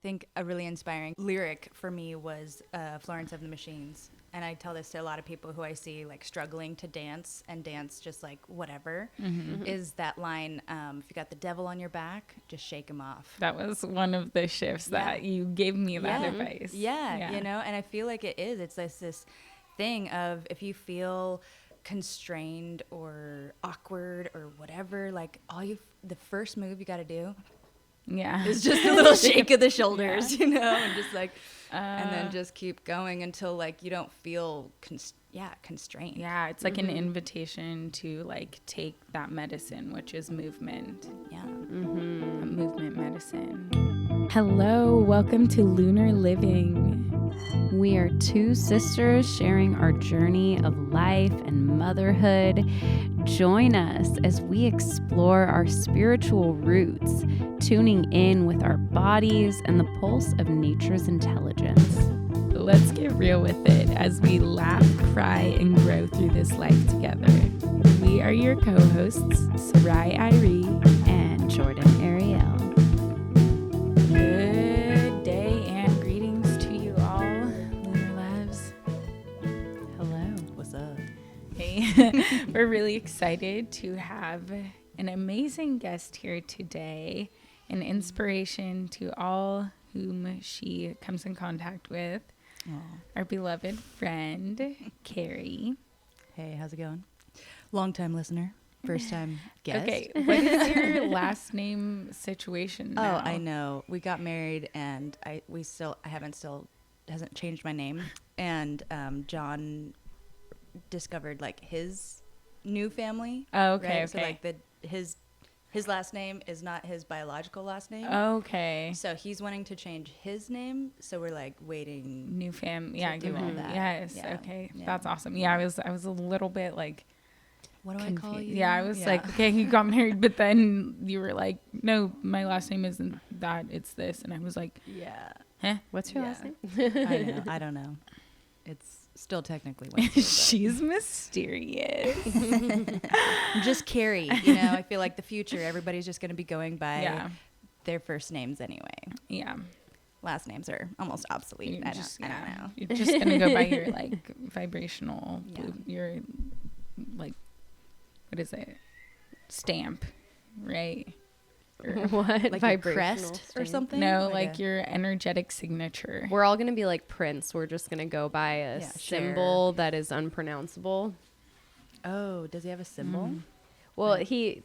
think a really inspiring lyric for me was Florence of the Machines. And I tell this to a lot of people who I see like struggling to dance and dance just like whatever, is that line, if you got the devil on your back, just shake him off. That was one of the shifts that you gave me that advice. Yeah, you know, and I feel like it is. It's this thing of if you feel constrained or awkward or whatever, like the first move you got to do is just a little shake of the shoulders, you know, and just like, and then just keep going until like you don't feel constrained. Yeah, it's like an invitation to like take that medicine, which is movement. Yeah. Movement medicine. Hello, welcome to Lunar Living. We are two sisters sharing our journey of life and motherhood. Join us as we explore our spiritual roots, tuning in with our bodies and the pulse of nature's intelligence. Let's get real with it as we laugh, cry, and grow through this life together. We are your co-hosts, Sarai Irie and Jordan Ariel. Good day and greetings to you all, Lunar Loves. Hello. What's up? Hey, we're really excited to have an amazing guest here today, an inspiration to all whom she comes in contact with. Our beloved friend, Keri. Hey, how's it going? Long-time listener, first-time guest. Okay, what is your last name situation now? Oh, I know. We got married, and hasn't changed my name. And John discovered like his new family. Oh, okay, right? So like his last name is not his biological last name. Okay. So he's wanting to change his name. So we're like waiting. New fam. Yeah, do all that. Yes. Yeah. Okay. Yeah. That's awesome. Yeah, I was a little bit like, What do I call you? Yeah, I was like, okay, you got married, but then you were like, no, my last name isn't that, it's this. And I was like, Yeah. huh? What's your last name? I know. I don't know. It's still technically Wednesday. She's mysterious. Just Keri. You know, I feel like the future, everybody's just going to be going by their first names anyway. Yeah. Last names are almost obsolete. I don't know. You're just going to go by your like vibrational, your like, what is it? Stamp, right? Or what? Like a crest or something? No, like your energetic signature. We're all going to be like Prince. We're just going to go by a symbol that is unpronounceable. Oh, does he have a symbol? Well,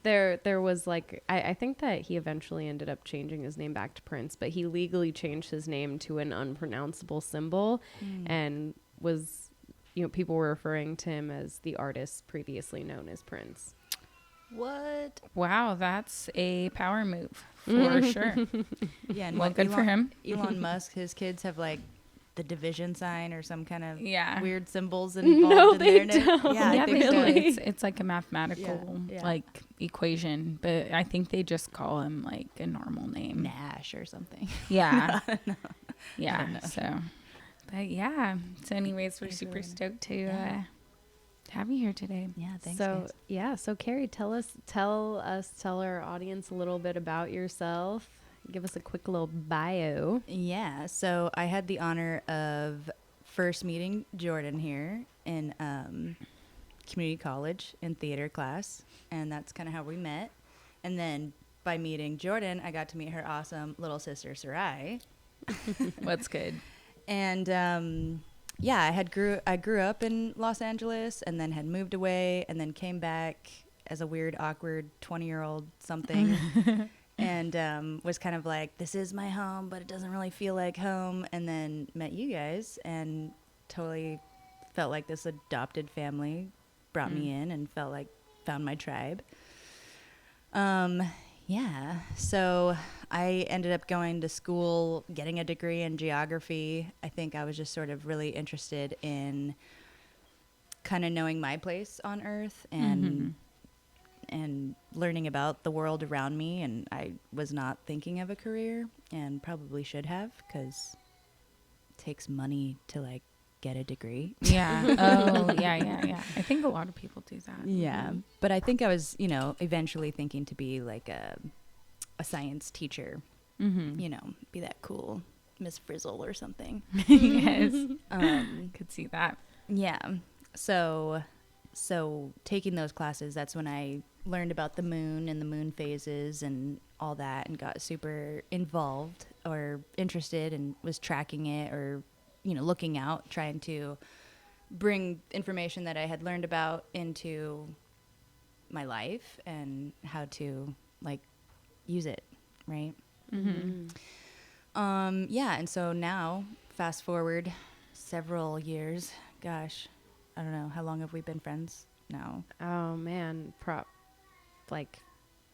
there was like, I think that he eventually ended up changing his name back to Prince, but he legally changed his name to an unpronounceable symbol and was, you know, people were referring to him as the artist previously known as Prince. What? Wow, that's a power move for sure. Yeah, and well, good for him. Elon Musk, his kids have like the division sign or some kind of weird symbols No, involved in they their name. don't. Yeah, Yeah, I they think so. do. It's like a mathematical Yeah. like equation, but I think they just call him like a normal name. Nash or something. Yeah. I don't know. Yeah. So, but yeah. So, anyways, we're super stoked to have you here today. Yeah, thanks. So so Keri, tell our audience a little bit about yourself. Give us a quick little bio. Yeah, so I had the honor of first meeting Jordan here in community college in theater class, and that's kind of how we met. And then by meeting Jordan, I got to meet her awesome little sister Sarai. What's good? And I grew up in Los Angeles and then had moved away and then came back as a weird, awkward 20-year-old something. And was kind of like, this is my home, but it doesn't really feel like home. And then met you guys and totally felt like this adopted family brought me in and felt like found my tribe. So I ended up going to school, getting a degree in geography. I think I was just sort of really interested in kind of knowing my place on Earth and learning about the world around me. And I was not thinking of a career and probably should have, because it takes money to like get a degree. Yeah. Oh, yeah. I think a lot of people do that. Yeah. But I think I was, eventually thinking to be like a science teacher you know, be that cool Miss Frizzle or something. Yes. Could see that. Yeah. So taking those classes, that's when I learned about the moon and the moon phases and all that, and got super involved or interested and was tracking it, or, you know, looking out, trying to bring information that I had learned about into my life and how to like use it, right? Yeah, and so now, fast forward several years, gosh, I don't know, how long have we been friends now? Oh man, like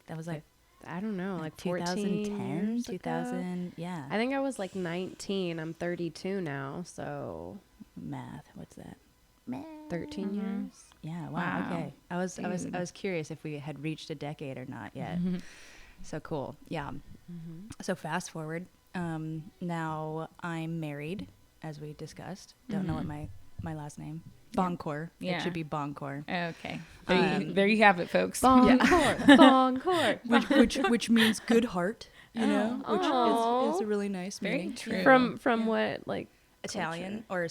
That was like I don't know, like 2010, 14 2000, yeah. I think I was like 19. I'm 32 now, so Math, what's that? 13 years. Yeah, wow, Wow. okay. I was curious if we had reached a decade or not yet. So cool. Yeah. So fast forward, now I'm married, as we discussed. Don't know what my last name. Boncore. Yeah. It should be Boncore. Okay. There you have it, folks. Boncore, boncore. which means good heart, you know, which Oh. is a really nice Very meaning. true. From what, like, Italian or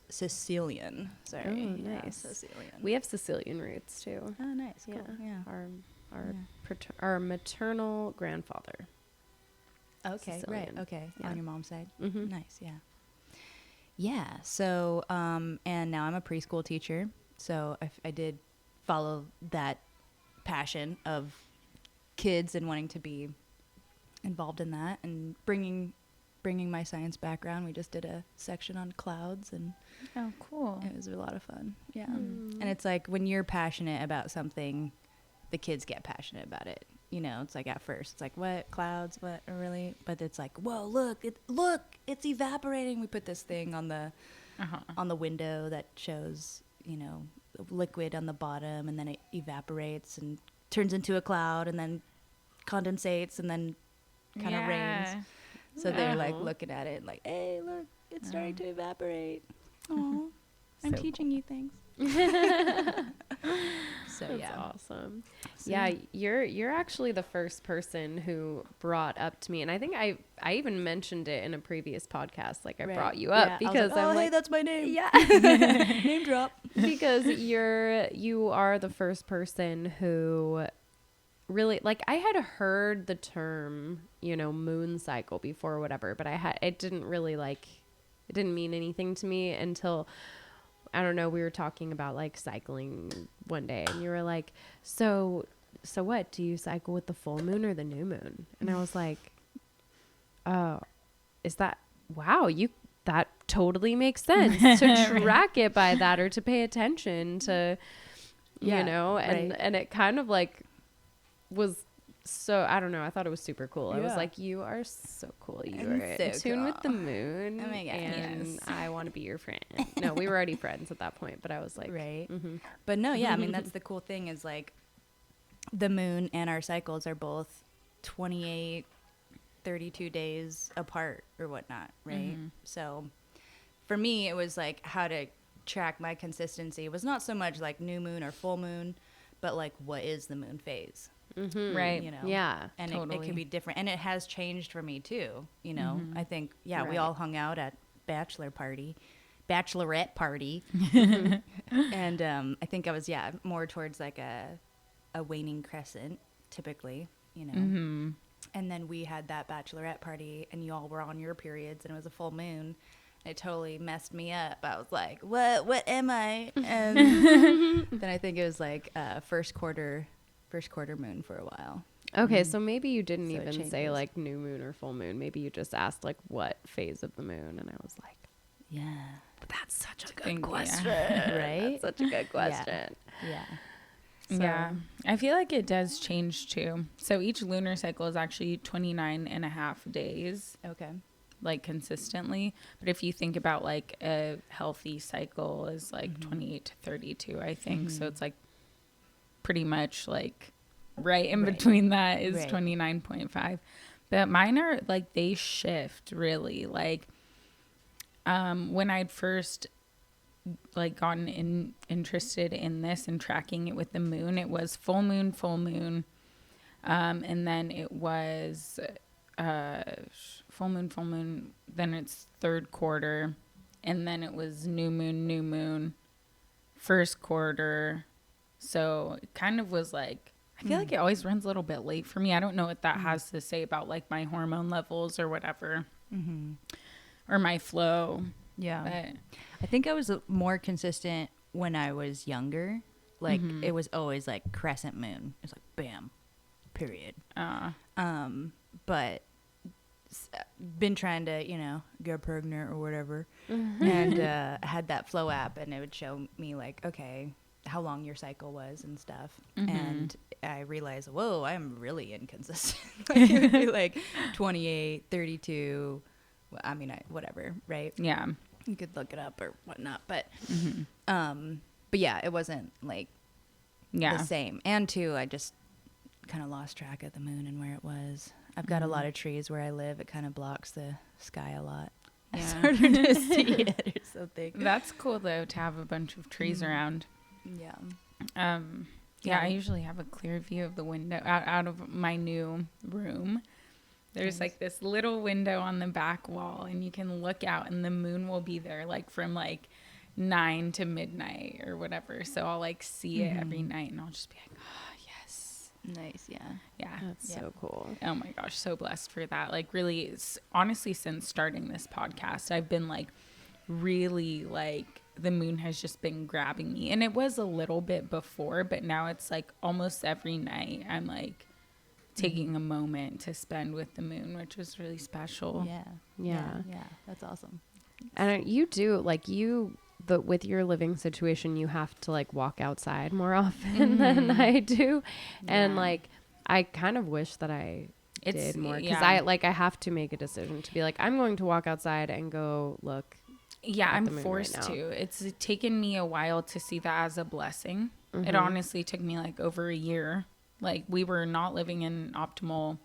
Sicilian. Sorry. Oh, Yeah, nice. Sicilian. We have Sicilian roots too. Oh, nice. Cool. Yeah. Yeah. Our maternal grandfather. Okay. Sicilian. Right. Okay. Yeah. On your mom's side. Mhm. Nice. Yeah. Yeah. So, and now I'm a preschool teacher. So I did follow that passion of kids and wanting to be involved in that, and bringing my science background. We just did a section on clouds, and Oh, cool. it was a lot of fun. Yeah. And it's like when you're passionate about something, the kids get passionate about it. You know, it's like at first, it's like, what, clouds, what, really? But it's like, whoa, look, it's evaporating. We put this thing on the window that shows, you know, liquid on the bottom, and then it evaporates and turns into a cloud, and then condensates, and then kind of rains. So they're like looking at it like, hey, look, it's starting to evaporate. Oh, I'm So teaching you things. So That's yeah. awesome. So, Yeah, you're actually the first person who brought up to me, and I think I even mentioned it in a previous podcast. Like I Right. brought you up Yeah, I was because like, oh, I'm hey, like, that's my name. yeah, Name drop. because you are the first person who really, like, I had heard the term, you know, moon cycle before or whatever, but it didn't really, like, it didn't mean anything to me until, I don't know, we were talking about like cycling one day, and you were like, so what, do you cycle with the full moon or the new moon? And I was like, oh, is that, wow, that totally makes sense to track it by that, or to pay attention to, Yeah, you know, and right. and it kind of like was, so I don't know, I thought it was super cool. I was Yeah. like, you are so cool. You I'm are so in tune with the cool. moon. Oh my God, and yes. I want to be your friend. No, we were already friends at that point, but I was like, Right. mhm. But no, yeah, I mean, that's the cool thing is like the moon and our cycles are both 28, 32 days apart or whatnot, right? So for me, it was like how to track my consistency. It was not so much like new moon or full moon, but like what is the moon phase? Right. You know? Yeah. And it Totally. could be different. And it has changed for me too. You know, I think, yeah, we Right. all hung out at bachelorette party. And I think I was, yeah, more towards like a waning crescent typically, you know. And then we had that bachelorette party and you all were on your periods and it was a full moon. It totally messed me up. I was like, what am I? And then I think it was like first quarter moon for a while. Okay, so maybe you didn't So it even say changes. like new moon or full moon. Maybe you just asked like what phase of the moon, and I was like, Yeah. that's such a good Think, yeah. question. Right? That's such a good question. Yeah. Yeah. I feel like it does change too. So each lunar cycle is actually 29 and a half days, Okay. like consistently. But if you think about like a healthy cycle is like 28 to 32, I think. So it's like pretty much like right in Right. between that is Right. 29.5. But mine are like, they shift really. Like when I'd first like gotten interested in this and tracking it with the moon, it was full moon, and then it was full moon, then it's third quarter, and then it was new moon, first quarter. So it kind of was like, I feel like it always runs a little bit late for me. I don't know what that has to say about like my hormone levels or whatever, or my flow. Yeah. But I think I was more consistent when I was younger. Like it was always like crescent moon. It's like bam, period. But been trying to, get pregnant or whatever, and had that flow app, and it would show me like, okay, how long your cycle was and stuff. And I realized, whoa, I'm really inconsistent. Like, it would be like 28, 32. I mean, whatever, right? yeah. You could look it up or whatnot, but yeah, it wasn't like the same. And two, I just kind of lost track of the moon and where it was. I've got a lot of trees where I live. It kind of blocks the sky a lot. Yeah. It's harder to see it or something. That's cool though, to have a bunch of trees around. Yeah. Yeah, I usually have a clear view of the window out of my new room. There's like this little window on the back wall, and you can look out, and the moon will be there like from like 9 to midnight or whatever. So I'll like see it every night, and I'll just be like, oh, yes. Nice. Yeah. Yeah. That's so cool. Oh my gosh, so blessed for that. Like really, honestly, since starting this podcast, I've been like really like the moon has just been grabbing me. And it was a little bit before, but now it's like almost every night I'm like taking a moment to spend with the moon, which was really special. Yeah. That's awesome. And you do like with your living situation, you have to like walk outside more often than I do. And like, I kind of wish that I did more, because I have to make a decision to be like, I'm going to walk outside and go look. Yeah, I'm forced to. It's taken me a while to see that as a blessing. It honestly took me like over a year. Like, we were not living in an optimal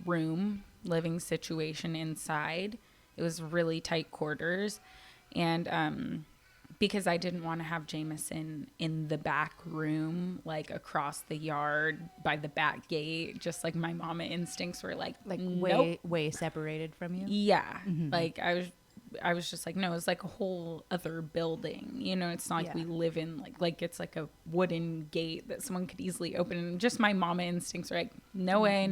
living situation inside. It was really tight quarters. And because I didn't want to have Jameson in the back room, like across the yard by the back gate, just like my mama instincts were like nope. way separated from you. Yeah. Like I was just like, no, it's like a whole other building. It's not like we live in like it's like a wooden gate that someone could easily open. And just my mama instincts were like, no way.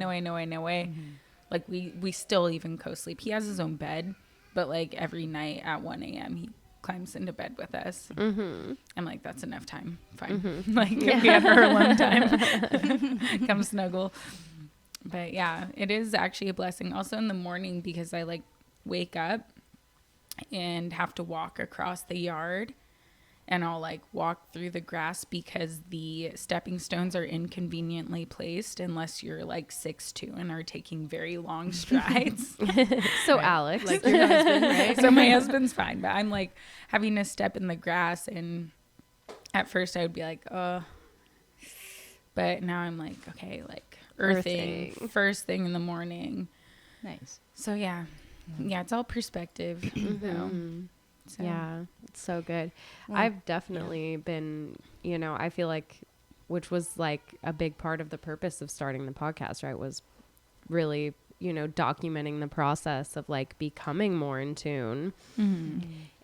Like we still even co-sleep. He has his own bed, but like every night at 1 a.m. he climbs into bed with us. I'm like, that's enough time. Fine. Like we have our alone time. Come snuggle. But yeah, it is actually a blessing. Also in the morning, because I like wake up and have to walk across the yard, and I'll like walk through the grass because the stepping stones are inconveniently placed unless you're like 6'2" and are taking very long strides. So Alex, like your husband, right? So my husband's fine, but I'm like having to step in the grass, and at first I would be like, oh, but now I'm like, okay, like earthing first thing in the morning. Nice. So yeah, it's all perspective. So. Yeah, it's so good. I've definitely been, I feel like, which was like a big part of the purpose of starting the podcast, right, was really, documenting the process of like becoming more in tune.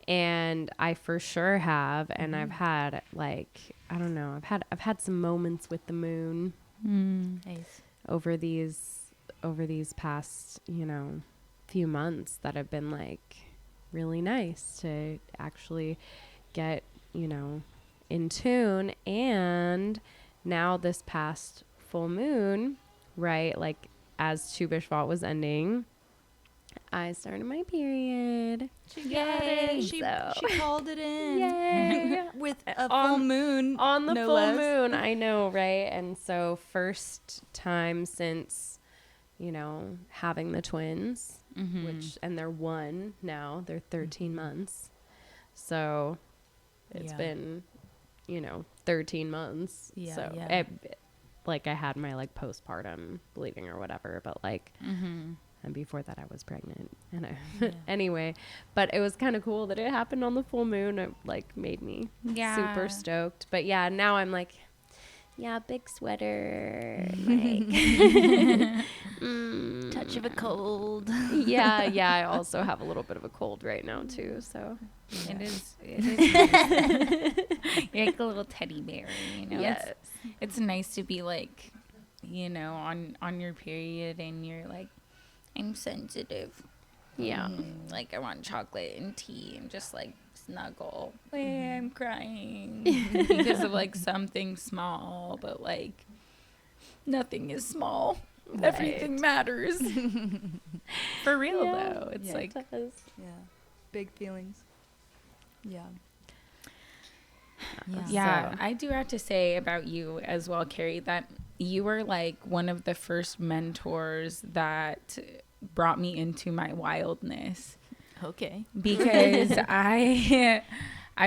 And I for sure have, and I've had like, I don't know, I've had some moments with the moon Nice. over these past, few months that have been like really nice to actually get, in tune. And now this past full moon, right, like as Tu B'Shvat was ending, I started my period. Yay! She called it in. Yay! With a full moon. On the no full less. moon, I know, right? And so first time since, having the twins, and they're 1 now, they're 13 months. So it's been, 13 months. Yeah, so yeah. Like I had my like postpartum bleeding or whatever, but like, and before that I was pregnant, and anyway, but it was kind of cool that it happened on the full moon. It like made me super stoked. But yeah, now I'm like, yeah, big sweater, like Touch of a cold. yeah, I also have a little bit of a cold right now too, so It is nice. You're like a little teddy bear, you know. yes. It's nice to be like, you know, on your period and you're like, I'm sensitive. Yeah. Like I want chocolate and tea and just like snuggle. I'm crying because of like something small, but like nothing is small. Right. Everything matters. For real Yeah. though. It's Yeah. like It does. Yeah. Big feelings. Yeah. yeah, So- I do have to say about you as well, Keri, that you were like one of the first mentors that brought me into my wildness. Okay. Because I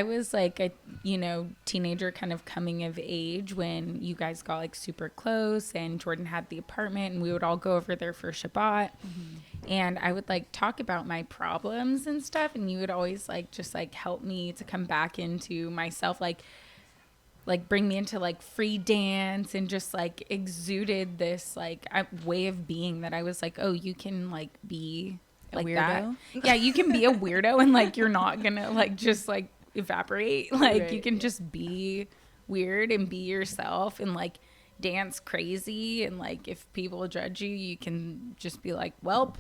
was like a, you know, teenager kind of coming of age when you guys got like super close and Jordan had the apartment and we would all go over there for Shabbat. And I would like talk about my problems and stuff, and you would always like just like help me to come back into myself, like bring me into like free dance, and just like exuded this like way of being that I was like, oh, you can like be A like weirdo? that. Yeah, you can be a weirdo and like you're not gonna like just like evaporate. Like Right, you can just be weird and be yourself and like dance crazy, and like if people judge you, you can just be like, welp.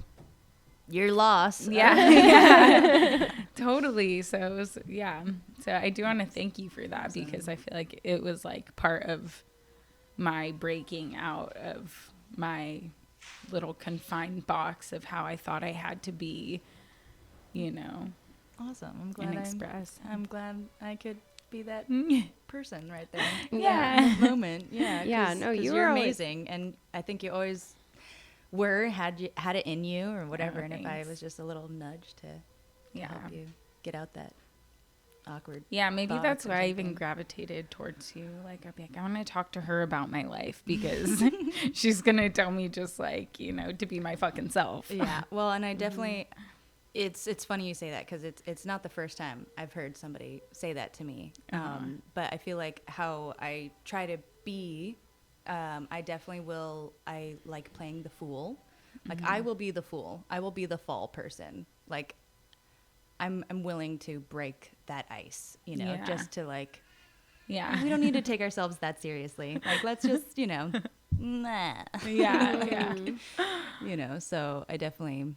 You're lost. Yeah, totally. So it was, yeah. So I do want to thank you for that, because I feel like it was like part of my breaking out of my little confined box of how I thought I had to be, you know, Awesome. I'm and glad express. I'm glad I could be that person right there. Yeah. In that moment. Yeah. Yeah, no, you you're were always- amazing, and I think you always had it in you or whatever. Oh, and if I thanks. was just a little nudge to Yeah. help you get out that awkward. Yeah, maybe thoughts that's or why I even something. gravitated towards you. Like, I'd be like, I want to talk to her about my life, because she's going to tell me just like, you know, to be my fucking self. Yeah. Well, and I definitely, it's funny you say that, because it's not the first time I've heard somebody say that to me. But I feel like how I try to be, I definitely will. I like playing the fool. Like I will be the fool. I will be the fall person. Like I'm willing to break that ice, you know, Yeah. just to like, Yeah. we don't need to take ourselves that seriously. Like let's just, you know, nah. Yeah. You know, so I definitely,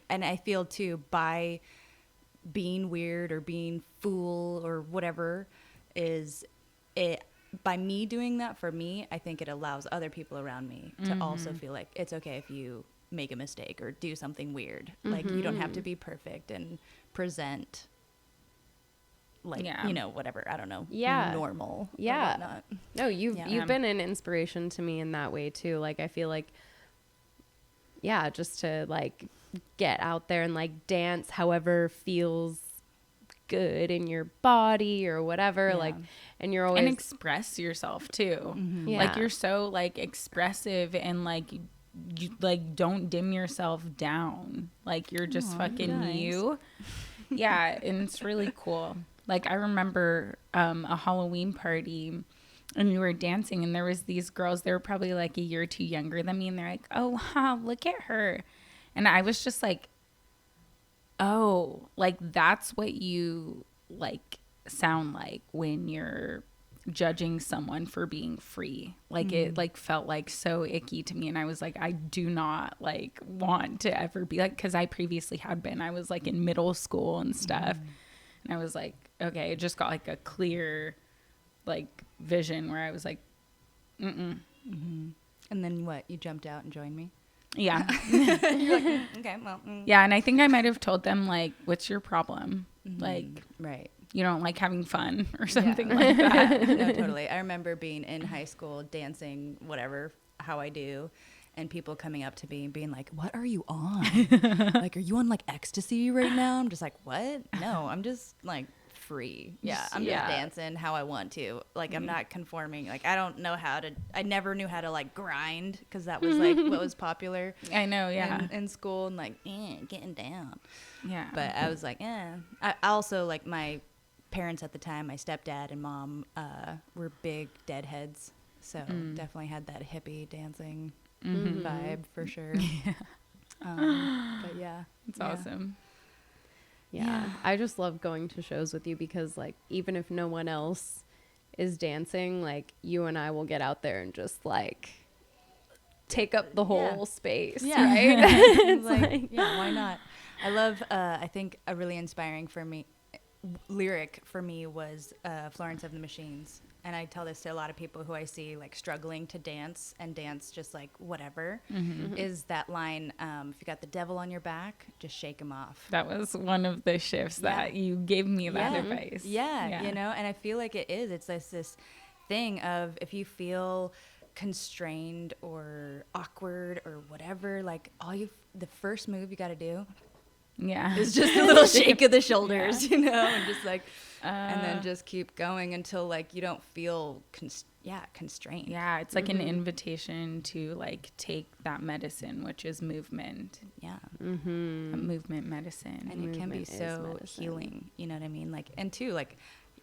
and I feel too, by being weird or being fool or whatever, is it, by me doing that for me, I think it allows other people around me to also feel like it's okay if you make a mistake or do something weird. Like you don't have to be perfect and present like, Yeah. you know, whatever, I don't know, Yeah. normal or Yeah. whatnot. No, you've Yeah. you've been an inspiration to me in that way too. Like I feel like, yeah, just to like get out there and like dance however feels good in your body or whatever. Yeah. Like, and you're always And express yourself too. Yeah. Like you're so like expressive, and like you like don't dim yourself down. Like you're just Aw, fucking nice. you. Yeah, and it's really cool. Like I remember a Halloween party, and we were dancing, and there was these girls. They were probably like a year or two younger than me, and they're like, "Oh, wow, look at her," and I was just like, "Oh, like that's what you like sound like when you're judging someone for being free." Like it like felt like so icky to me, and I was like, I do not like want to ever be like, because I previously had been. I was like in middle school and stuff, and I was like, okay, it just got like a clear like vision where I was like, And then what? You jumped out and joined me? yeah. Okay, well. Yeah, and I think I might have told them like, what's your problem? Like, Right. you don't like having fun or something like that. No, totally. I remember being in high school, dancing, whatever, how I do, and people coming up to me and being like, "What are you on? Like, are you on like ecstasy right now?" I'm just like, "What? No, I'm just like free. Yeah, I'm Yeah. just dancing how I want to. Like, I'm not conforming. Like, I don't know how to. I never knew how to like grind, because that was like what was popular I know, yeah. in school, and like getting down. Yeah. But I was like, I also like my parents at the time, my stepdad and mom, were big Deadheads. So definitely had that hippie dancing vibe for sure. But yeah. It's awesome. Yeah. I just love going to shows with you because like even if no one else is dancing, like you and I will get out there and just like take up the whole space. Yeah. Right? It's like, yeah, why not? I love, I think a really inspiring lyric for me was Florence of the Machines. And I tell this to a lot of people who I see like struggling to dance and dance just like whatever, is that line, if you got the devil on your back, just shake him off. That was one of the shifts that you gave me that advice. Yeah, you know, and I feel like it is. It's this thing of if you feel constrained or awkward or whatever, like the first move you got to do is just a little shake of the shoulders, you know, and just like, and then just keep going until like you don't feel constrained. Yeah, it's like an invitation to like take that medicine, which is movement. Yeah. Movement medicine. And it can be so healing, you know what I mean? Like, and too, like,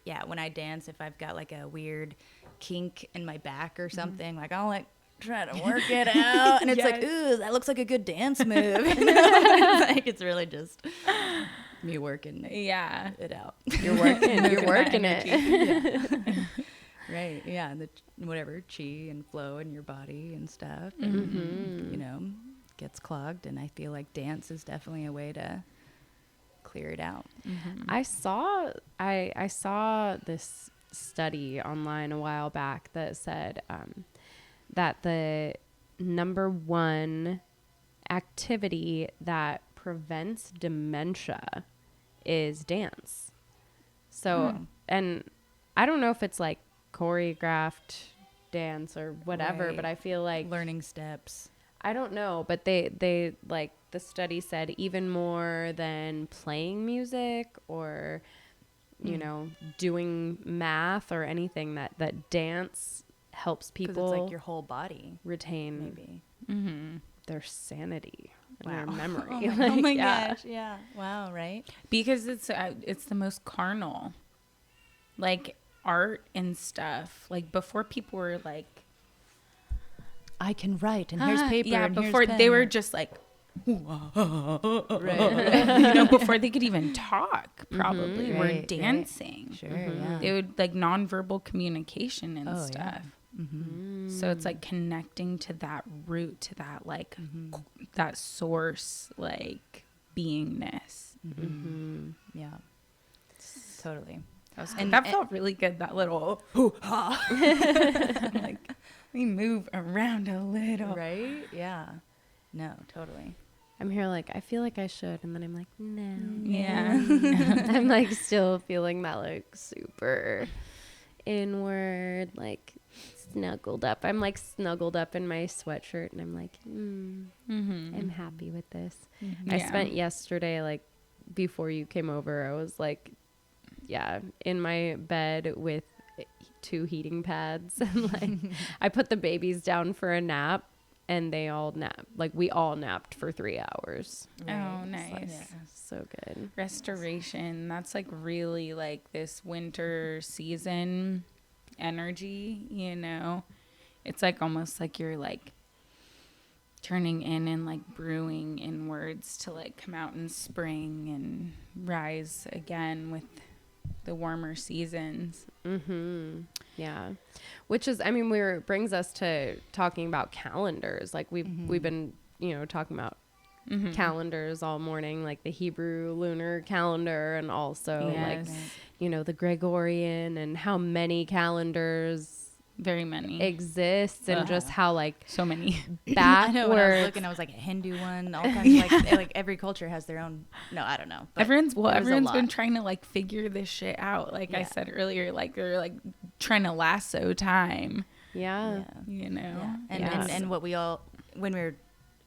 yeah, when I dance, if I've got like a weird kink in my back or something, like I'll like try to work it out, and it's like, ooh, that looks like a good dance move. Like it's really just me working it out. You're working it. Right, yeah, the whatever chi and flow in your body and stuff, and, you know, gets clogged, and I feel like dance is definitely a way to clear it out. I saw this study online a while back that said that the number one activity that prevents dementia is dance. So, and I don't know if it's like choreographed dance or whatever, but I feel like learning steps. I don't know, but they like the study said even more than playing music or, you know, doing math or anything that dance helps people. It's like your whole body retain maybe their sanity and their memory. Oh my gosh. Yeah. Wow. Right. Because it's the most carnal, like art and stuff. Like before people were like, I can write and here's paper. Yeah. And before here's they pen. were just like, right. you know, before they could even talk, probably were Right, dancing. Right. Sure. Yeah. They would like nonverbal communication and Oh, stuff. yeah. So it's like connecting to that root, to that like that source, like beingness. Yeah. Totally. That felt really good. That little like we move around a little, Right? Yeah. No, totally. I'm here like, I feel like I should. And then I'm like, no. Yeah. I'm like still feeling that like super inward, like snuggled up. I'm like snuggled up in my sweatshirt and I'm like, I'm happy with this. I spent yesterday, like before you came over, I was like, in my bed with 2 heating pads. And like I put the babies down for a nap and they all napped. Like we all napped for 3 hours. Oh, It's nice. like, so good. Restoration. That's like really like this winter season energy, you know? It's like almost like you're like turning in and like brewing inwards to like come out in spring and rise again with the warmer seasons. Yeah. Which is, I mean, brings us to talking about calendars. Like we've been, you know, talking about calendars all morning, like the Hebrew lunar calendar and also like, you know, the Gregorian and how many calendars Very many exist and just how like so many backwards. I know when I was looking, I was like a Hindu one, all kinds of like every culture has their own. No, I don't know. But everyone's a been lot. trying to like figure this shit out. Like I said earlier, like they're like trying to lasso time. Yeah. You know. And what when we were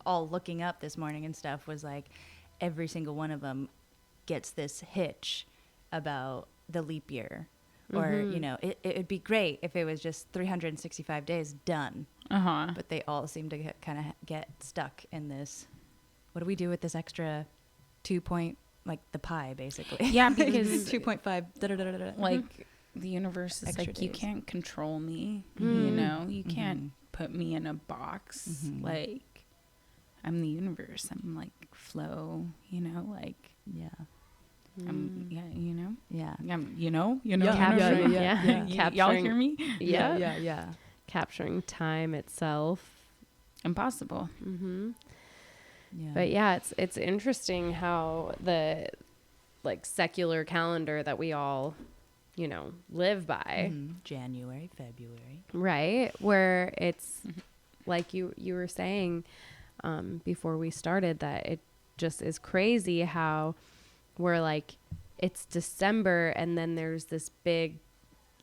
all looking up this morning and stuff was like every single one of them gets this hitch about the leap year. Or, you know, it would be great if it was just 365 days done. But they all seem to kind of get stuck in this. What do we do with this extra 2.5 like the pi, basically. Yeah, because 2.5. like the universe is Extra like, you days. can't control me. Mm. You know, you can't put me in a box. Like, I'm the universe. I'm like flow. You know, like Yeah. yeah, you know. Yeah. Capturing, Y'all hear me? Yeah. Capturing time itself. Impossible. Yeah. But yeah, it's interesting how the like secular calendar that we all, you know, live by, January, February. right? Where it's like you were saying before we started, that it just is crazy how we're like, it's December and then there's this big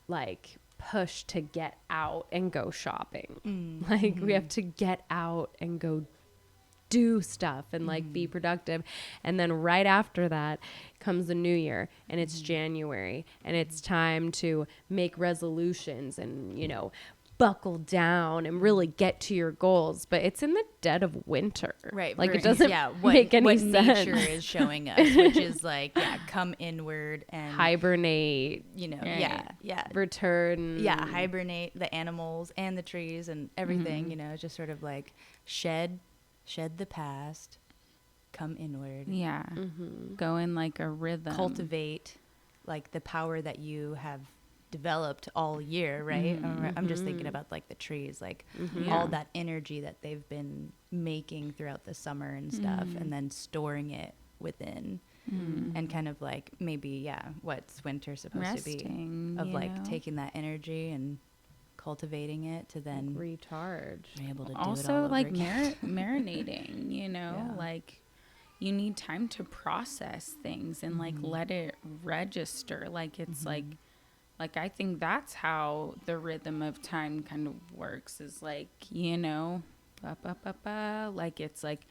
like push to get out and go shopping. Like we have to get out and go do stuff and like be productive. And then right after that comes the new year and it's January and it's time to make resolutions and, you know, buckle down and really get to your goals. But it's in the dead of winter. Right. Like it doesn't make any what sense. nature is showing us, which is like, come inward and Hibernate, you know, Right. return. Yeah, hibernate the animals and the trees and everything, you know, just sort of like shed the past, come inward, Yeah. Go in like a rhythm. cultivate like the power that you have developed all year, right? I'm just thinking about like the trees, like all that energy that they've been making throughout the summer and stuff, and then storing it within. And kind of like maybe what's winter supposed Resting, to be, of you like know? taking that energy and cultivating it to then Recharge. be able to do it Also all over like again. marinating, you know, Yeah. like you need time to process things and like let it register. Like it's like I think that's how the rhythm of time kind of works, is like, you know, like it's like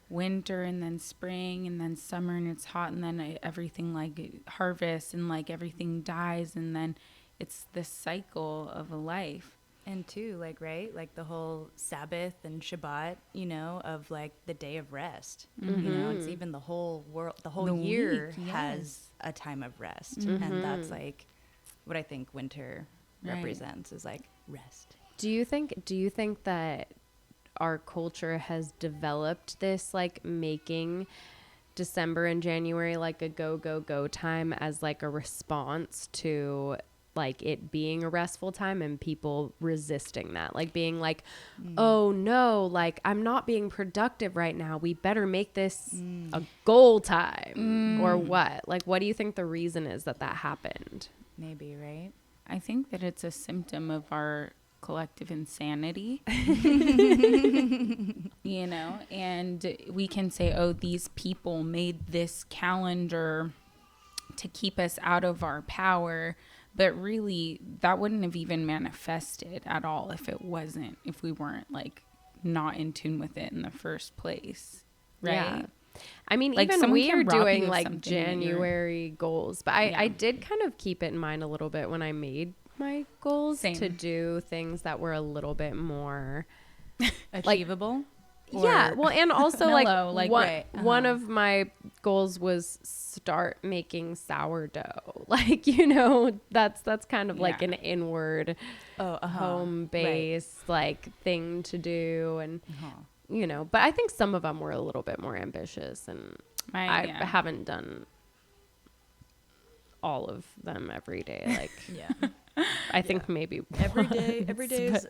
winter and then spring and then summer and it's hot and then everything like harvest and like everything dies and then it's this cycle of a life. And too, like, right, like the whole Sabbath and Shabbat, you know, of like the day of rest. You know, it's even the whole world, the whole The year week, has yes. a time of rest, and that's like what I think winter Right. represents, is like rest. Do you think that our culture has developed this like making December and January like a go time as like a response to like it being a restful time and people resisting that, like being like, oh no, like I'm not being productive right now, we better make this a goal time, or what? Like, what do you think the reason is that happened? Maybe, right? I think that it's a symptom of our collective insanity, you know, and we can say, oh, these people made this calendar to keep us out of our power. But really, that wouldn't have even manifested at all if we weren't like not in tune with it in the first place. Right. Yeah. I mean, Like, even someone we can are rob you doing of like something that you're- January goals, but I did kind of keep it in mind a little bit when I made my goals to Same. do things that were a little bit more Achievable. yeah, well, and also mellow, like like, one, one of my goals was start making sourdough. Like, you know, that's kind of like Yeah. an inward home based like thing to do, and you know, but I think some of them were a little bit more ambitious, and I haven't done all of them every day. Like, Yeah. I think maybe Every day once, is,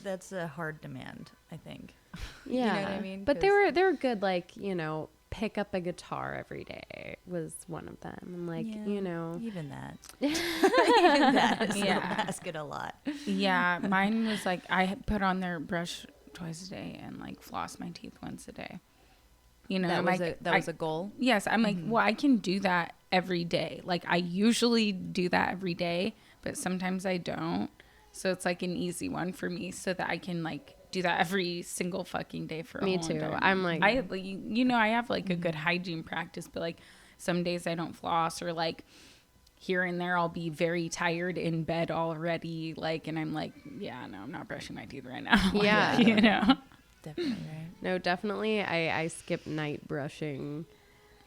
that's a hard demand, I think. yeah. You know what I mean? But 'Cause- they were good. Like, you know, pick up a guitar every day was one of them, and like, Yeah, you know, even that. Even that is Yeah. asking a lot. Yeah, mine was like, I put on there brush twice a day and like floss my teeth once a day. You know, That I'm was like, that was a goal. yes, I'm like, well, I can do that every day. Like, I usually do that every day, but sometimes I don't. So it's like an easy one for me, so that I can like do that every single fucking day for a Me whole too. entire I'm month. like- you know, I have like a good hygiene practice, but like some days I don't floss, or like here and there I'll be very tired in bed already, like, and I'm like, yeah, no, I'm not brushing my teeth right now. Like, Yeah. you know. Definitely right. no, definitely. I skip night brushing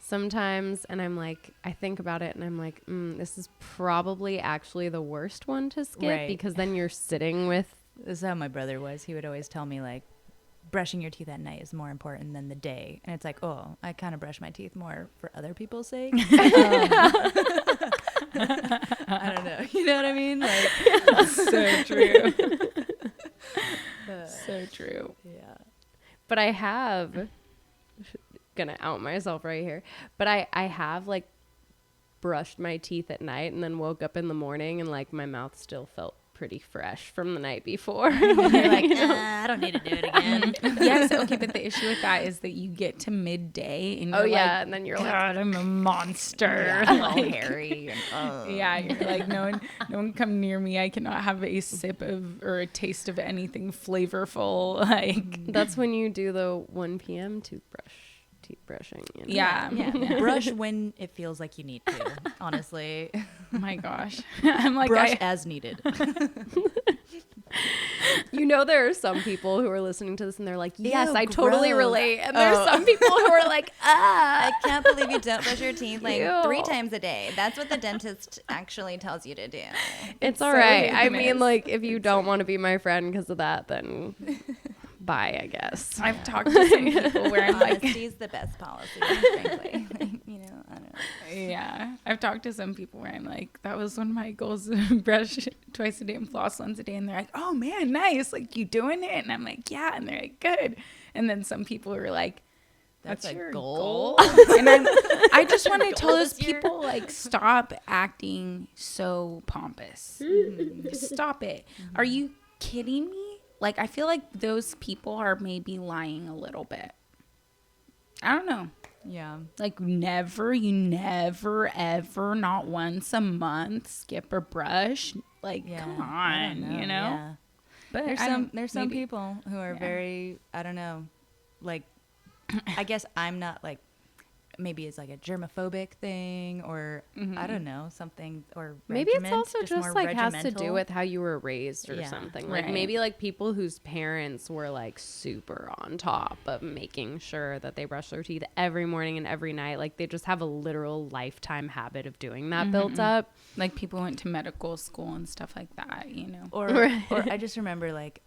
sometimes, and I'm like, I think about it and I'm like, this is probably actually the worst one to skip, Right. because then you're sitting with, This is how my brother was. He would always tell me, like, brushing your teeth at night is more important than the day. And it's like, oh, I kind of brush my teeth more for other people's sake. I don't know. You know what I mean? Like, So true. So true. yeah. but I have, gonna out myself right here, but I have like brushed my teeth at night and then woke up in the morning and like my mouth still felt pretty fresh from the night before. You're like, I don't need to do it again. Yes, okay, but the issue with that is that you get to midday and Oh you're yeah, like, and then you're like, God, I'm a monster. Yeah, all Like, hairy. And, yeah, you're like, no one come near me. I cannot have a sip of or a taste of anything flavorful. Like, that's when you do the 1 p.m. teeth brushing. You know? yeah. Yeah. Brush when it feels like you need to, honestly. Oh my gosh. I'm like, Brush as needed. You know, there are some people who are listening to this and they're like, yes, Ew, I totally gross. relate. And there's some people who are like, I can't believe you don't brush your teeth like Ew. 3 times a day. That's what the dentist actually tells you to do. it's all so right. I famous. mean, like, if you don't want to be my friend because of that, then bye, I guess. I've talked to some people where I'm like, Honesty is the best policy, frankly. You know, I don't know. yeah, I've talked to some people where I'm like, that was one of my goals, to brush twice a day and floss once a day. And they're like, oh man, nice. Like, you doing it? And I'm like, yeah. And they're like, good. And then some people are like, That's a your goal? And I just want to tell Goal those this year? people, like, stop acting so pompous. Just stop it. Are you kidding me? Like, I feel like those people are maybe lying a little bit. I don't know. Yeah. Like, you never, ever, not once a month, skip a brush. Like, Yeah. come I don't on, you know? Yeah. But There's some maybe- people who are Yeah. very, I don't know, like, I guess I'm not like, maybe it's like a germophobic thing or I don't know, something, or Maybe it's regiment, also just more like has to do regimental. with how you were raised or Yeah. something. Like Right. maybe like people whose parents were like super on top of making sure that they brush their teeth every morning and every night. Like they just have a literal lifetime habit of doing that built up. Like, people went to medical school and stuff like that, you know? Or Right. or I just remember like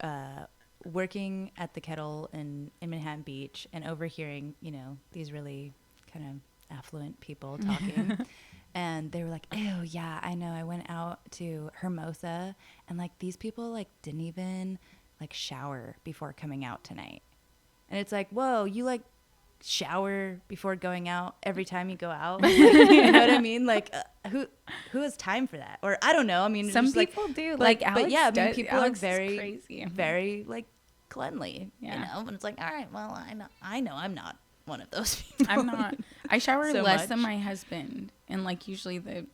working at the Kettle in Manhattan Beach and overhearing, you know, these really kind of affluent people talking. And they were like, oh yeah, I know, I went out to Hermosa and like these people like didn't even like shower before coming out tonight. And it's like, whoa, you like shower before going out every time you go out? You know what I mean? Like who has time for that? Or I don't know. I mean, Some just, like, people do. but, Like, but Alex yeah, I mean, does- people Alex are is very, crazy. very like cleanly, Yeah. you know. And it's like, all right, well, I know I'm not one of those people. I'm not. I shower So less than much. my husband. And, like, usually the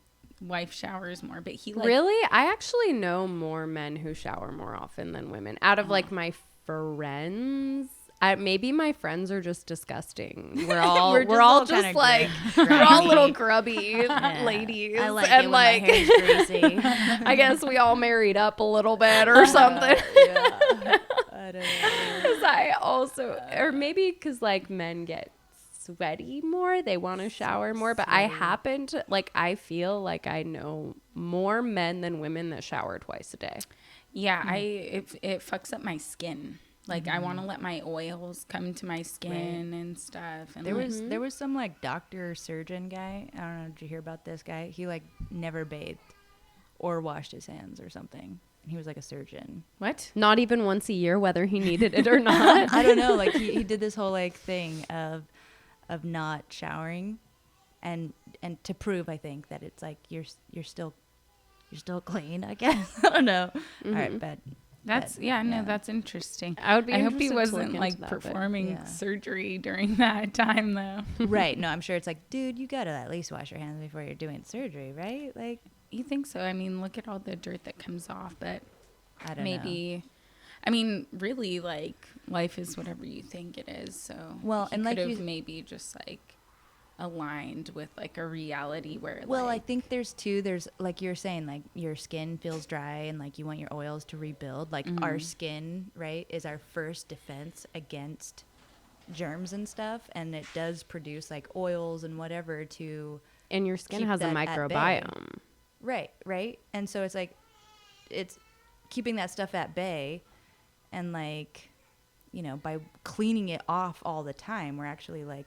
wife showers more. But he, like... Really? I actually know more men who shower more often than women. Out of like my friends, maybe my friends are just disgusting. We're all we're all just kinda like grimy. we're all little grubby Yeah. ladies. I like and it when like my hair's greasy. I guess we all married up a little bit or something. Yeah. I don't know. Because I also, or maybe because like men get sweaty more, they want to shower more. But I happen to like, I feel like I know more men than women that shower twice a day. Yeah, it fucks up my skin. Like, I want to let my oils come to my skin and stuff. And There was some like doctor surgeon guy. I don't know. Did you hear about this guy? He like never bathed or washed his hands or something. And he was like a surgeon. what? Not even once a year, whether he needed it or not. I don't know. Like he did this whole like thing of not showering, and to prove, I think, that it's like you're still clean. I guess. I don't know. All right, but That's that's interesting. I would be I hope he interested to look wasn't into like that, but performing yeah. surgery during that time though. right. No, I'm sure it's like, dude, you gotta at least wash your hands before you're doing surgery, right? Like, You think so? I mean, look at all the dirt that comes off, but I don't know. maybe. I mean, really, like, life is whatever you think it is. So, Well, he and like could you- have maybe just like aligned with like a reality where, Well, I like, think there's like you're saying, like your skin feels dry and like you want your oils to rebuild. Like our skin, right, is our first defense against germs and stuff, and it does produce like oils and whatever to And your skin keep has a that at bay. microbiome. Right. And so it's like, it's keeping that stuff at bay, and like, you know, by cleaning it off all the time, we're actually like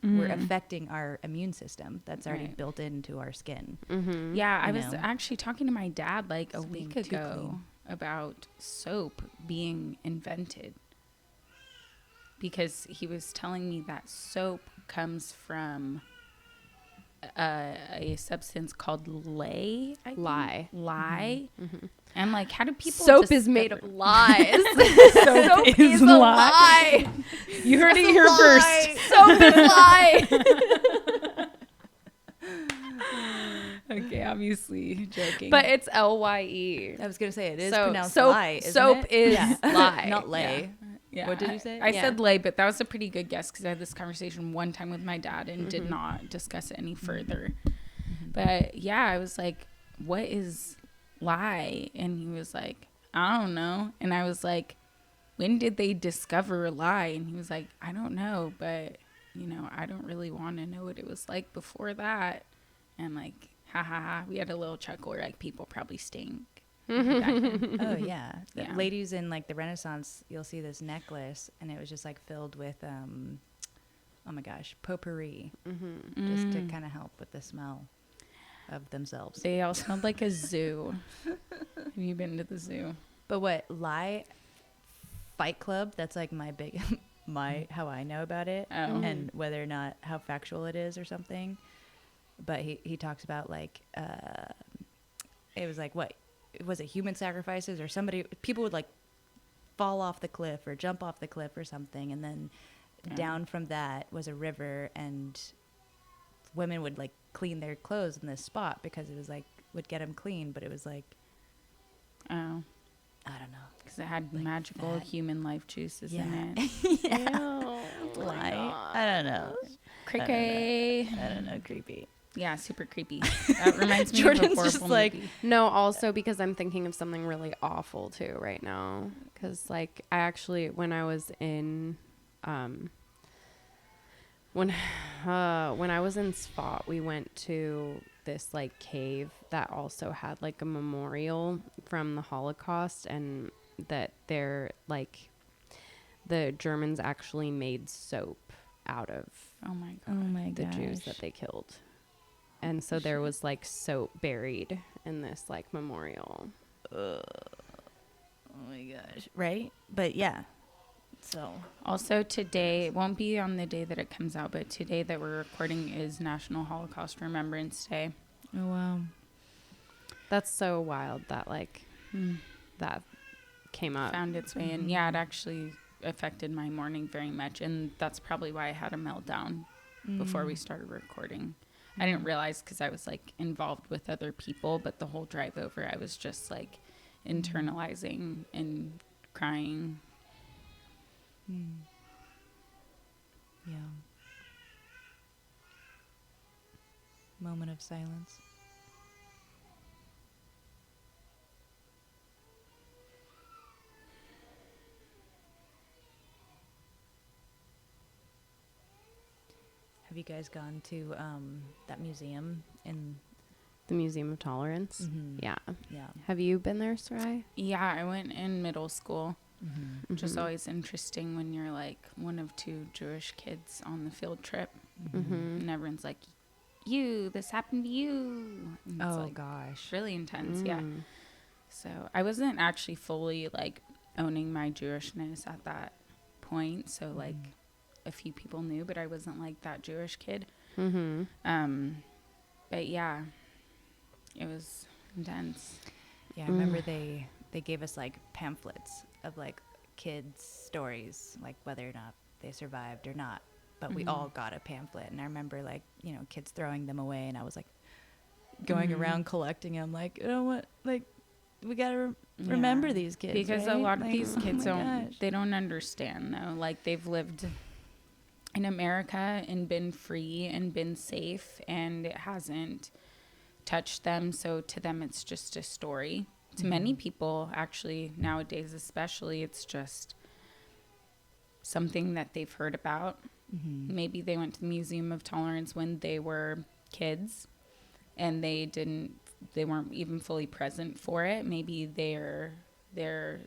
we're affecting our immune system that's already Right. built into our skin. Yeah, I You was know. actually talking to my dad like a It's being week too ago clean. about soap being invented, because he was telling me that soap comes from a substance called lye. I think. Lye. Lye. I'm like, how do people? Soap is made of discover- lies. Soap is a lie. You heard it here first. Soap is lie. Okay, obviously joking. But it's LYE. I was gonna say it is So pronounced soap- lye. Isn't soap it? is Yeah. lye. not lay. Yeah. What did you say? I Yeah. said lay, but that was a pretty good guess because I had this conversation one time with my dad and did not discuss it any further. But yeah, I was like, what is lie? And he was like, I don't know. And I was like, when did they discover lie? And he was like, I don't know, but you know, I don't really want to know what it was like before that. And like, ha ha ha, we had a little chuckle, like people probably stink. back then. Oh yeah. The Yeah. ladies in like the Renaissance, you'll see this necklace, and it was just like filled with oh my gosh, potpourri, just to kind of help with the smell of themselves. They all smelled like a zoo. Have you been to the zoo? But what lie Fight Club? That's like my big how I know about it, Oh. and whether or not how factual it is or something. But he talks about like it was like, what was it, human sacrifices, or people would like fall off the cliff or jump off the cliff or something, and then down from that was a river, and women would like clean their clothes in this spot because it was like would get them clean, but it was like, Oh, I don't know, because it had Like magical fat. human life juices in Yeah. it. lie. I don't know. Cricket. I don't know. Creepy. Yeah, super creepy. That reminds me of a Jordan's horrible just like, movie. No, also because I'm thinking of something really awful too right now. Because like I actually, when I was in, when I was in Spot, we went to this like cave that also had like a memorial from the Holocaust, and that they're like the Germans actually made soap out of Oh my god. my the Jews that they killed. And so there was like soap buried in this like memorial. Oh my gosh. Right? But yeah. So Also today, it won't be on the day that it comes out, but today that we're recording is National Holocaust Remembrance Day. oh wow. That's so wild that like that came up. Found its way in. Yeah, it actually affected my morning very much, and that's probably why I had a meltdown before we started recording. I didn't realize because I was like involved with other people, but the whole drive over I was just like internalizing and crying. Yeah. Moment of silence. Have you guys gone to that museum in? The Museum of Tolerance. Yeah. Yeah. Have you been there, Sarai? Yeah, I went in middle school, which is always interesting when you're like one of two Jewish kids on the field trip. And everyone's like, this happened to you. And it's Oh like, gosh. really intense. Yeah. So I wasn't actually fully like owning my Jewishness at that point. So like a few people knew, but I wasn't like that Jewish kid. But yeah, it was intense. Yeah, I remember they gave us like pamphlets of like kids' stories, like whether or not they survived or not. But we all got a pamphlet, and I remember like, you know, kids throwing them away, and I was like going around collecting them, like, you know what, like we gotta remember Yeah. these kids, Because a right? lot of Like, these oh kids my gosh. they don't understand though. Like they've lived in America and been free and been safe, and it hasn't touched them. So to them, it's just a story. To many people, actually, nowadays especially, it's just something that they've heard about. Maybe they went to the Museum of Tolerance when they were kids and they weren't even fully present for it. Maybe their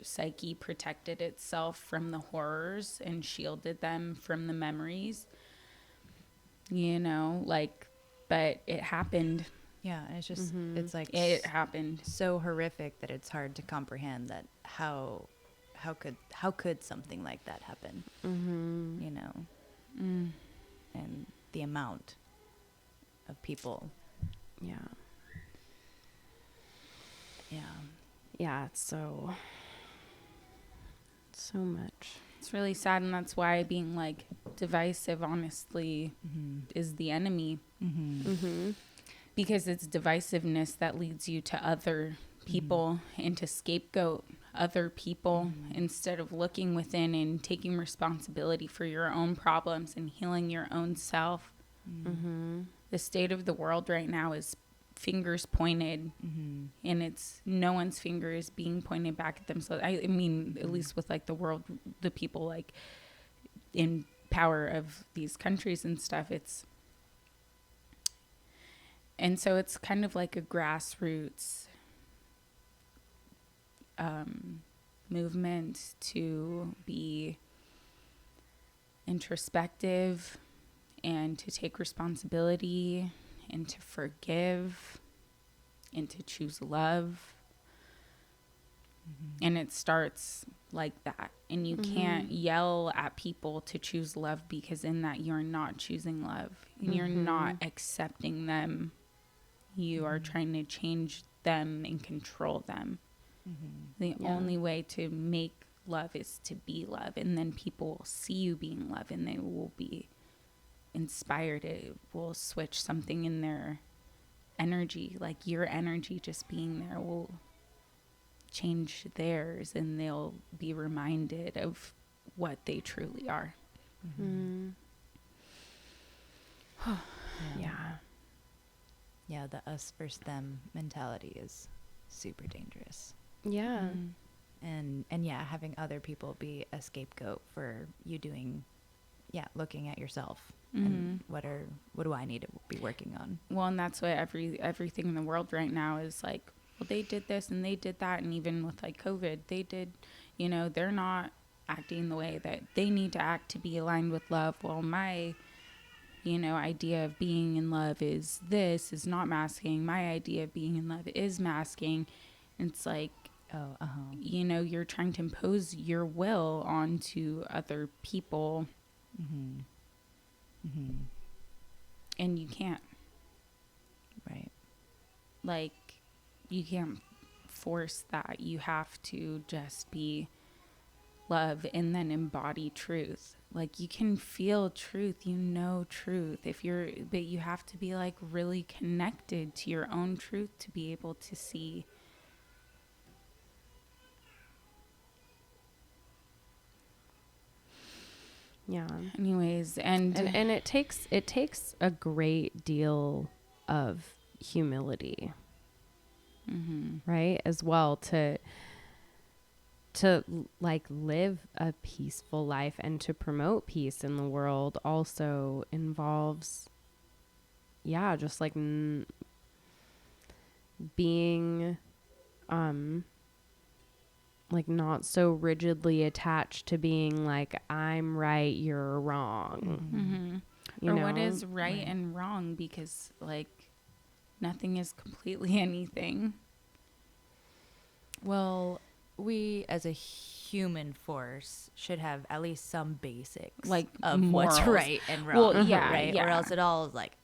psyche protected itself from the horrors and shielded them from the memories, but it happened. Yeah, and it's just it's like It happened. so horrific that it's hard to comprehend that how could something like that happen? And the amount of people. Yeah. Yeah. It's so much. It's really sad, and that's why being like divisive, honestly, is the enemy. Because it's divisiveness that leads you to other people and to scapegoat other people instead of looking within and taking responsibility for your own problems and healing your own self. The state of the world right now is fingers pointed, and it's no one's finger is being pointed back at themselves. I mean, at least with like the world, the people like in power of these countries and stuff, and so it's kind of like a grassroots movement to be introspective and to take responsibility and to forgive and to choose love. And it starts like that. And you can't yell at people to choose love, because in that you're not choosing love. And you're not accepting them. You are trying to change them and control them. The only way to make love is to be love. And then people will see you being love and they will be inspired. It will switch something in their energy. Like your energy just being there will change theirs, and they'll be reminded of what they truly are. Yeah, the us versus them mentality is super dangerous. Yeah. And yeah, having other people be a scapegoat for you doing, looking at yourself and what do I need to be working on? Well, and that's what everything in the world right now is like, well, they did this and they did that. And even with like COVID, they did, they're not acting the way that they need to act to be aligned with love. Well, my, idea of being in love is not masking. My idea of being in love is masking. It's like, you're trying to impose your will onto other people. And you can't. Right. Like, you can't force that. You have to just be love and then embody truth. Like, you can feel truth, truth. But you have to be like really connected to your own truth to be able to see. Yeah. Anyways, and it takes a great deal of humility. Right? As well to like live a peaceful life and to promote peace in the world also involves just like being like not so rigidly attached to being like I'm right, you're wrong. Or what is right and wrong, because like nothing is completely anything. Well, we as a human force should have at least some basics like of morals. what's right and wrong. Well, right? Or else it all like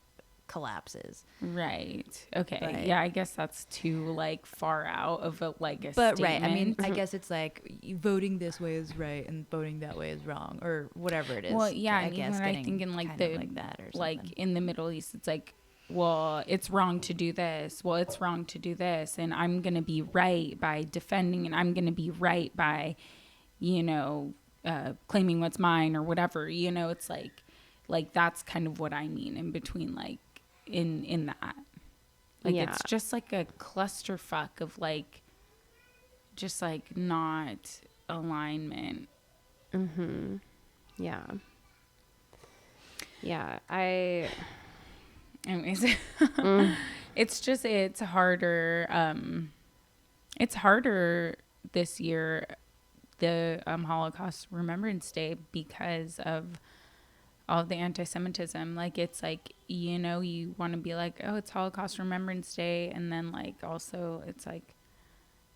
collapses. Right. Okay. But, yeah, I guess that's too like far out of a But statement. right, I mean, I guess it's like voting this way is right and voting that way is wrong, or whatever it is. Well, yeah, I and guess even I think in like the like that or like something. in the Middle East, it's like, well, it's wrong to do this. Well, it's wrong to do this, and I'm gonna be right by defending, and I'm gonna be right by, claiming what's mine or whatever. It's like that's kind of what I mean in between, like in that. Like it's just like a clusterfuck of like, just like not alignment. Yeah. Yeah. Anyways, it's harder. It's harder this year, the Holocaust Remembrance Day, because of all of the anti-Semitism. Like, it's like, you know, you want to be like, oh, it's Holocaust Remembrance Day, and then like also it's like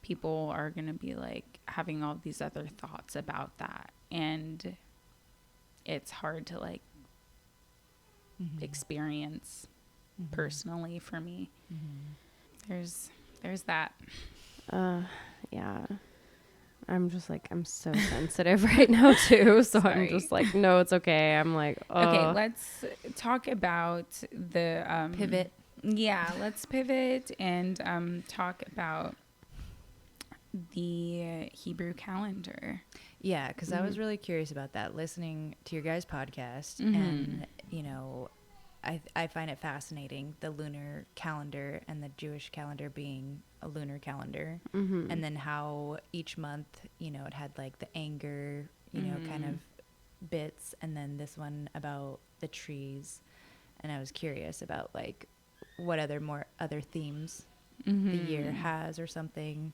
people are gonna be like having all these other thoughts about that, and it's hard to like experience personally for me. There's that. Yeah. I'm just like, I'm so sensitive right now too. So Sorry. I'm just like, no, it's okay. I'm like, oh. Okay, let's talk about the Pivot. Yeah, let's pivot and talk about the Hebrew calendar. Yeah, because I was really curious about that, listening to your guys' podcast. Mhm. And, you know, I find it fascinating, the lunar calendar and the Jewish calendar being a lunar calendar. And then how each month, you know, it had like the anger, you know, kind of bits. And then this one about the trees. And I was curious about like what other themes the year has or something.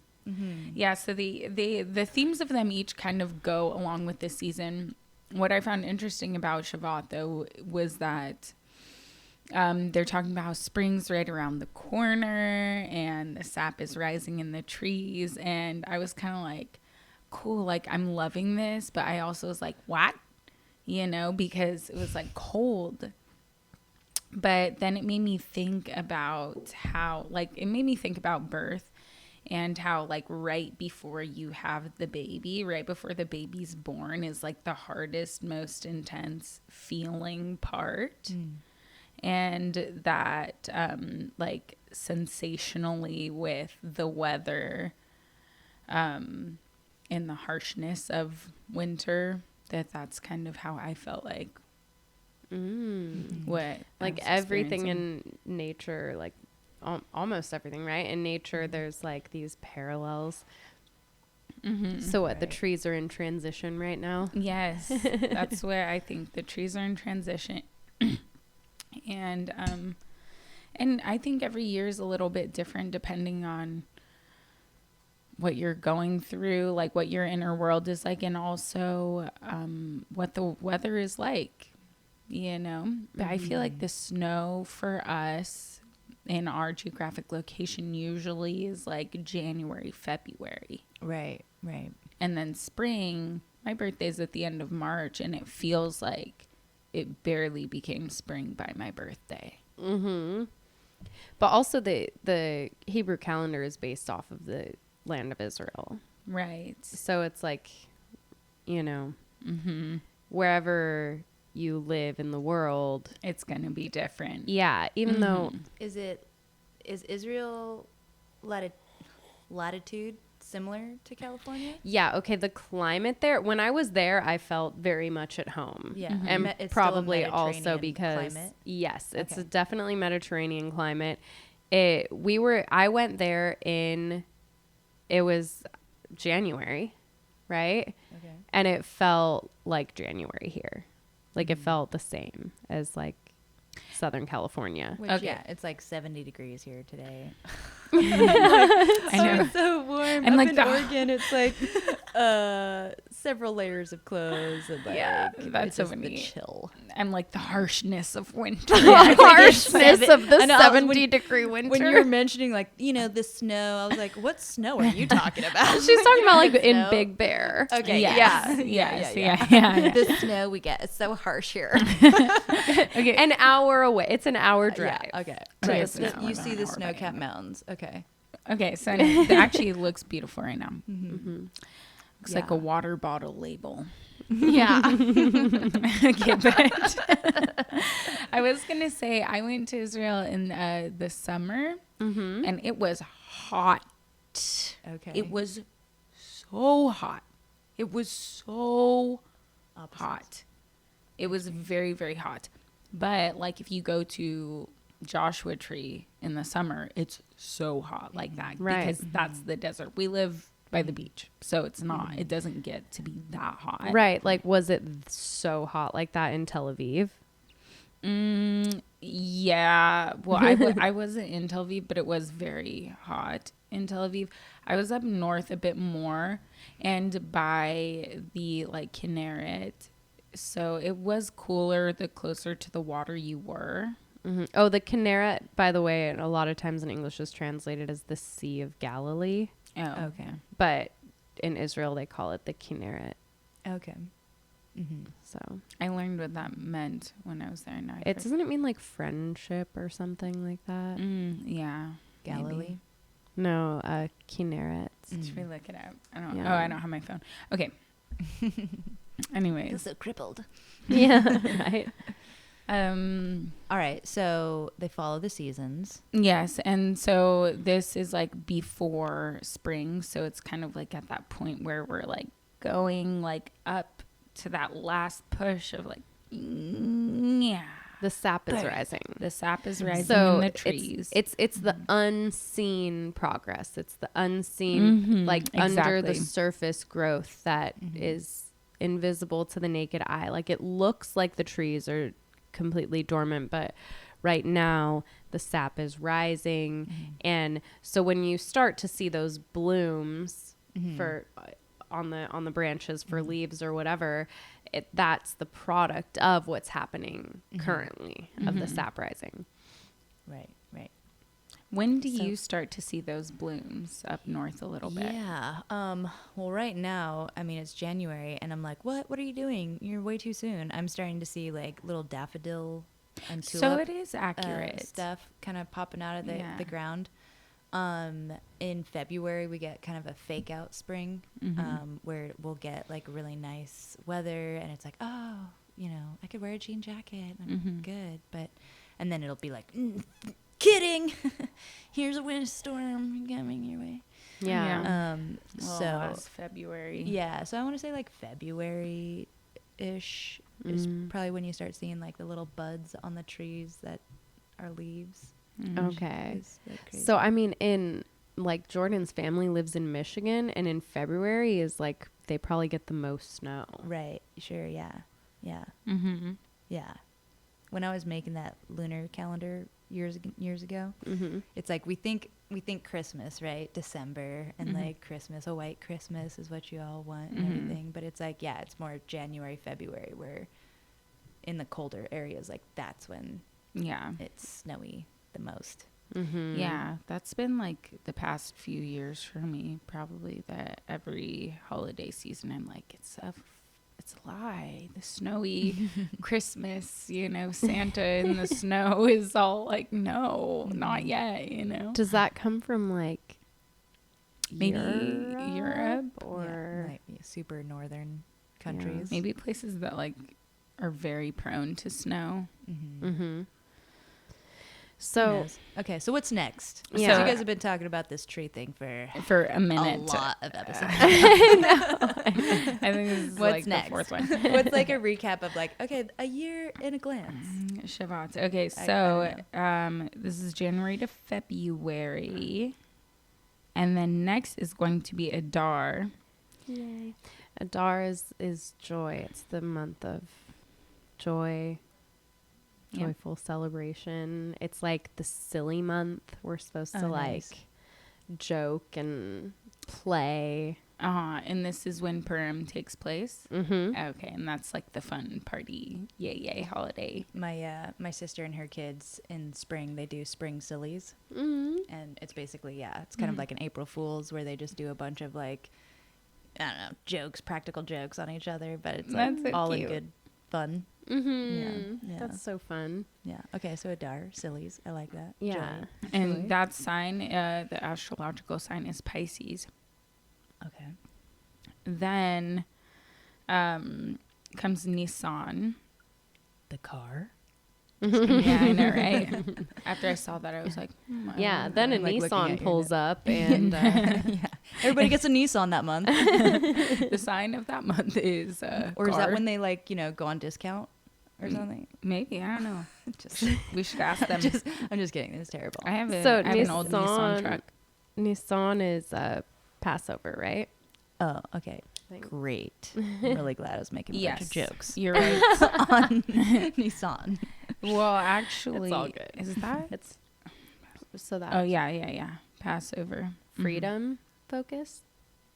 Yeah, so the themes of them each kind of go along with this season. What I found interesting about Shavuot, though, was that they're talking about how spring's right around the corner and the sap is rising in the trees. And I was kind of like, cool, like I'm loving this. But I also was like, what? You know, because it was like cold. But then it made me think about how, like, it made me think about birth and how, like, right before you have the baby, right before the baby's born is like the hardest, most intense feeling part. And that, like, sensationally with the weather and the harshness of winter, that's kind of how I felt like what Like I was everything experiencing. in nature, like almost everything, right? In nature, there's like these parallels. So what, the trees are in transition right now? Yes, that's where I think the trees are in transition. And I think every year is a little bit different depending on what you're going through, like what your inner world is like, and also what the weather is like, you know. But I feel like the snow for us in our geographic location usually is like January, February. Right. And then spring, my birthday's at the end of March, and it feels like it barely became spring by my birthday. But also the Hebrew calendar is based off of the land of Israel. Right. So it's like, you know, wherever you live in the world, It's going to be different. yeah, even though Is Israel latitude similar to California? yeah, okay, the climate there, when I was there, I felt very much at home. Yeah. And It's still a probably also Mediterranean because climate? yes, it's Okay. a definitely Mediterranean climate. I went there it was January, right? Okay. And it felt like January here. Like it felt the same as like Southern California. Which, Okay. yeah, it's like 70 degrees here today. I know. It's so warm. And Up like in the- Oregon, it's like several layers of clothes. And like, Yeah, that's it's so just the funny. chill. And like the harshness of winter. The harshness of the I know, I was- 70-degree winter. When you were mentioning, like, you know, the snow, I was like, what snow are you talking about? She's talking about like in Snow? Big Bear. Okay, Yes. yeah. Yeah. The snow we get is so harsh here. Okay. An hour away. It's an hour drive. Yeah, okay. So Right, it's so an hour, you about see an the hour by snow-capped now. mountains. Okay. Okay, so it actually looks beautiful right now. Looks like a Yeah. water bottle label. Yeah. Okay, but I was gonna say I went to Israel in the summer, and it was hot. Okay. It was so hot. It was so hot. It was very, very hot. But like if you go to Joshua Tree in the summer, it's so hot like that Right. because that's the desert. We live by the beach. So it's not, it doesn't get to be that hot. Right. Like, was it so hot like that in Tel Aviv? Yeah. Well, I wasn't in Tel Aviv, but it was very hot in Tel Aviv. I was up north a bit more and by the like Kinneret. So it was cooler the closer to the water you were. Mm-hmm. Oh, the Kinneret, by the way, a lot of times in English is translated as the Sea of Galilee. Oh, Okay. But in Israel, they call it the Kinneret. Okay. Mm-hmm. So I learned what that meant when I was there. Now doesn't it mean like friendship or something like that? Yeah. Galilee. Maybe. No, Kinneret. Should we look it up? I don't. Yeah. Oh, I don't have my phone. Okay. Anyways. So crippled. Yeah, right. All right. So they follow the seasons. Yes, and so this is like before spring, so it's kind of like at that point where we're like going like up to that last push of like, yeah, The sap is rising. the sap is rising So in the trees. it's the unseen progress. It's the unseen, like under the exactly. surface growth that is invisible to the naked eye. Like it looks like the trees are completely dormant, but right now the sap is rising. And so when you start to see those blooms for on the branches for leaves or whatever, that's the product of what's happening currently of the sap rising. Right. Right. When do you start to see those blooms up north a little bit? Yeah. Well, right now, I mean, it's January, and I'm like, what? What are you doing? You're way too soon. I'm starting to see like little daffodil and tulip. So it is accurate. Stuff kind of popping out of Yeah. the ground. In February, we get kind of a fake out spring, where we'll get like really nice weather, and it's like, oh, you know, I could wear a jean jacket, and I'm good. And then it'll be like, kidding. Here's a windstorm coming your way. Yeah. Well, So last February. yeah, so I want to say like February ish is probably when you start seeing like the little buds on the trees that are leaves. Okay. It's like crazy. So I mean, in like Jordan's family lives in Michigan, and in February is like they probably get the most snow. Right, sure, yeah. Mm-hmm. Yeah. When I was making that lunar calendar years ago, it's like we think Christmas, right? December, and like Christmas, a white Christmas is what you all want and everything. But it's like, yeah, it's more January, February, where in the colder areas, like that's when it's snowy the most. Yeah, that's been like the past few years for me, probably, that every holiday season I'm like, it's a lie. The snowy Christmas, you know, Santa in the snow is all like, no, not yet, you know. Does that come from like Maybe Europe or like super northern countries. maybe places that like are very prone to snow. So Okay, so what's next? Yeah. So you guys have been talking about this tree thing for A minute. a lot of episodes. I think this is What's like next? the fourth one. What's like a recap of like, okay, a year in a glance. Shabbat. Okay, I so this is January to February. And then next is going to be Adar. yay. Adar is joy. It's the month of joy. Yeah. Joyful celebration. It's like the silly month. We're supposed to nice. like joke and play. And this is when Purim takes place. Okay, and that's like the fun party, yay holiday. My sister and her kids in spring, they do spring sillies, and it's basically it's kind of like an April Fool's where they just do a bunch of like, I don't know, jokes, practical jokes on each other, but it's like That's so all cute. in good fun. Yeah. That's so fun. Yeah. Okay, so Adar sillies, I like that. Yeah. Joy. And that sign, the astrological sign, is Pisces. Okay. Then comes Nisan. The car. Yeah, I know, right? After I saw that, I was like, Yeah. Then a like looking Nissan at your pulls up and Yeah. Everybody gets a Nissan that month. the sign of that month is Or is that car. when they like, go on discount or something? Maybe, I don't know. Just, We should ask them. I'm just kidding. It's terrible. I have So an old Nissan truck. Nissan is Passover, right? Oh, okay. Think. Great. I'm really glad I was making a bunch of Yes, jokes you're right. on Nissan. Well, actually, It's all good. is that? It's so that Oh yeah. Passover. freedom focused.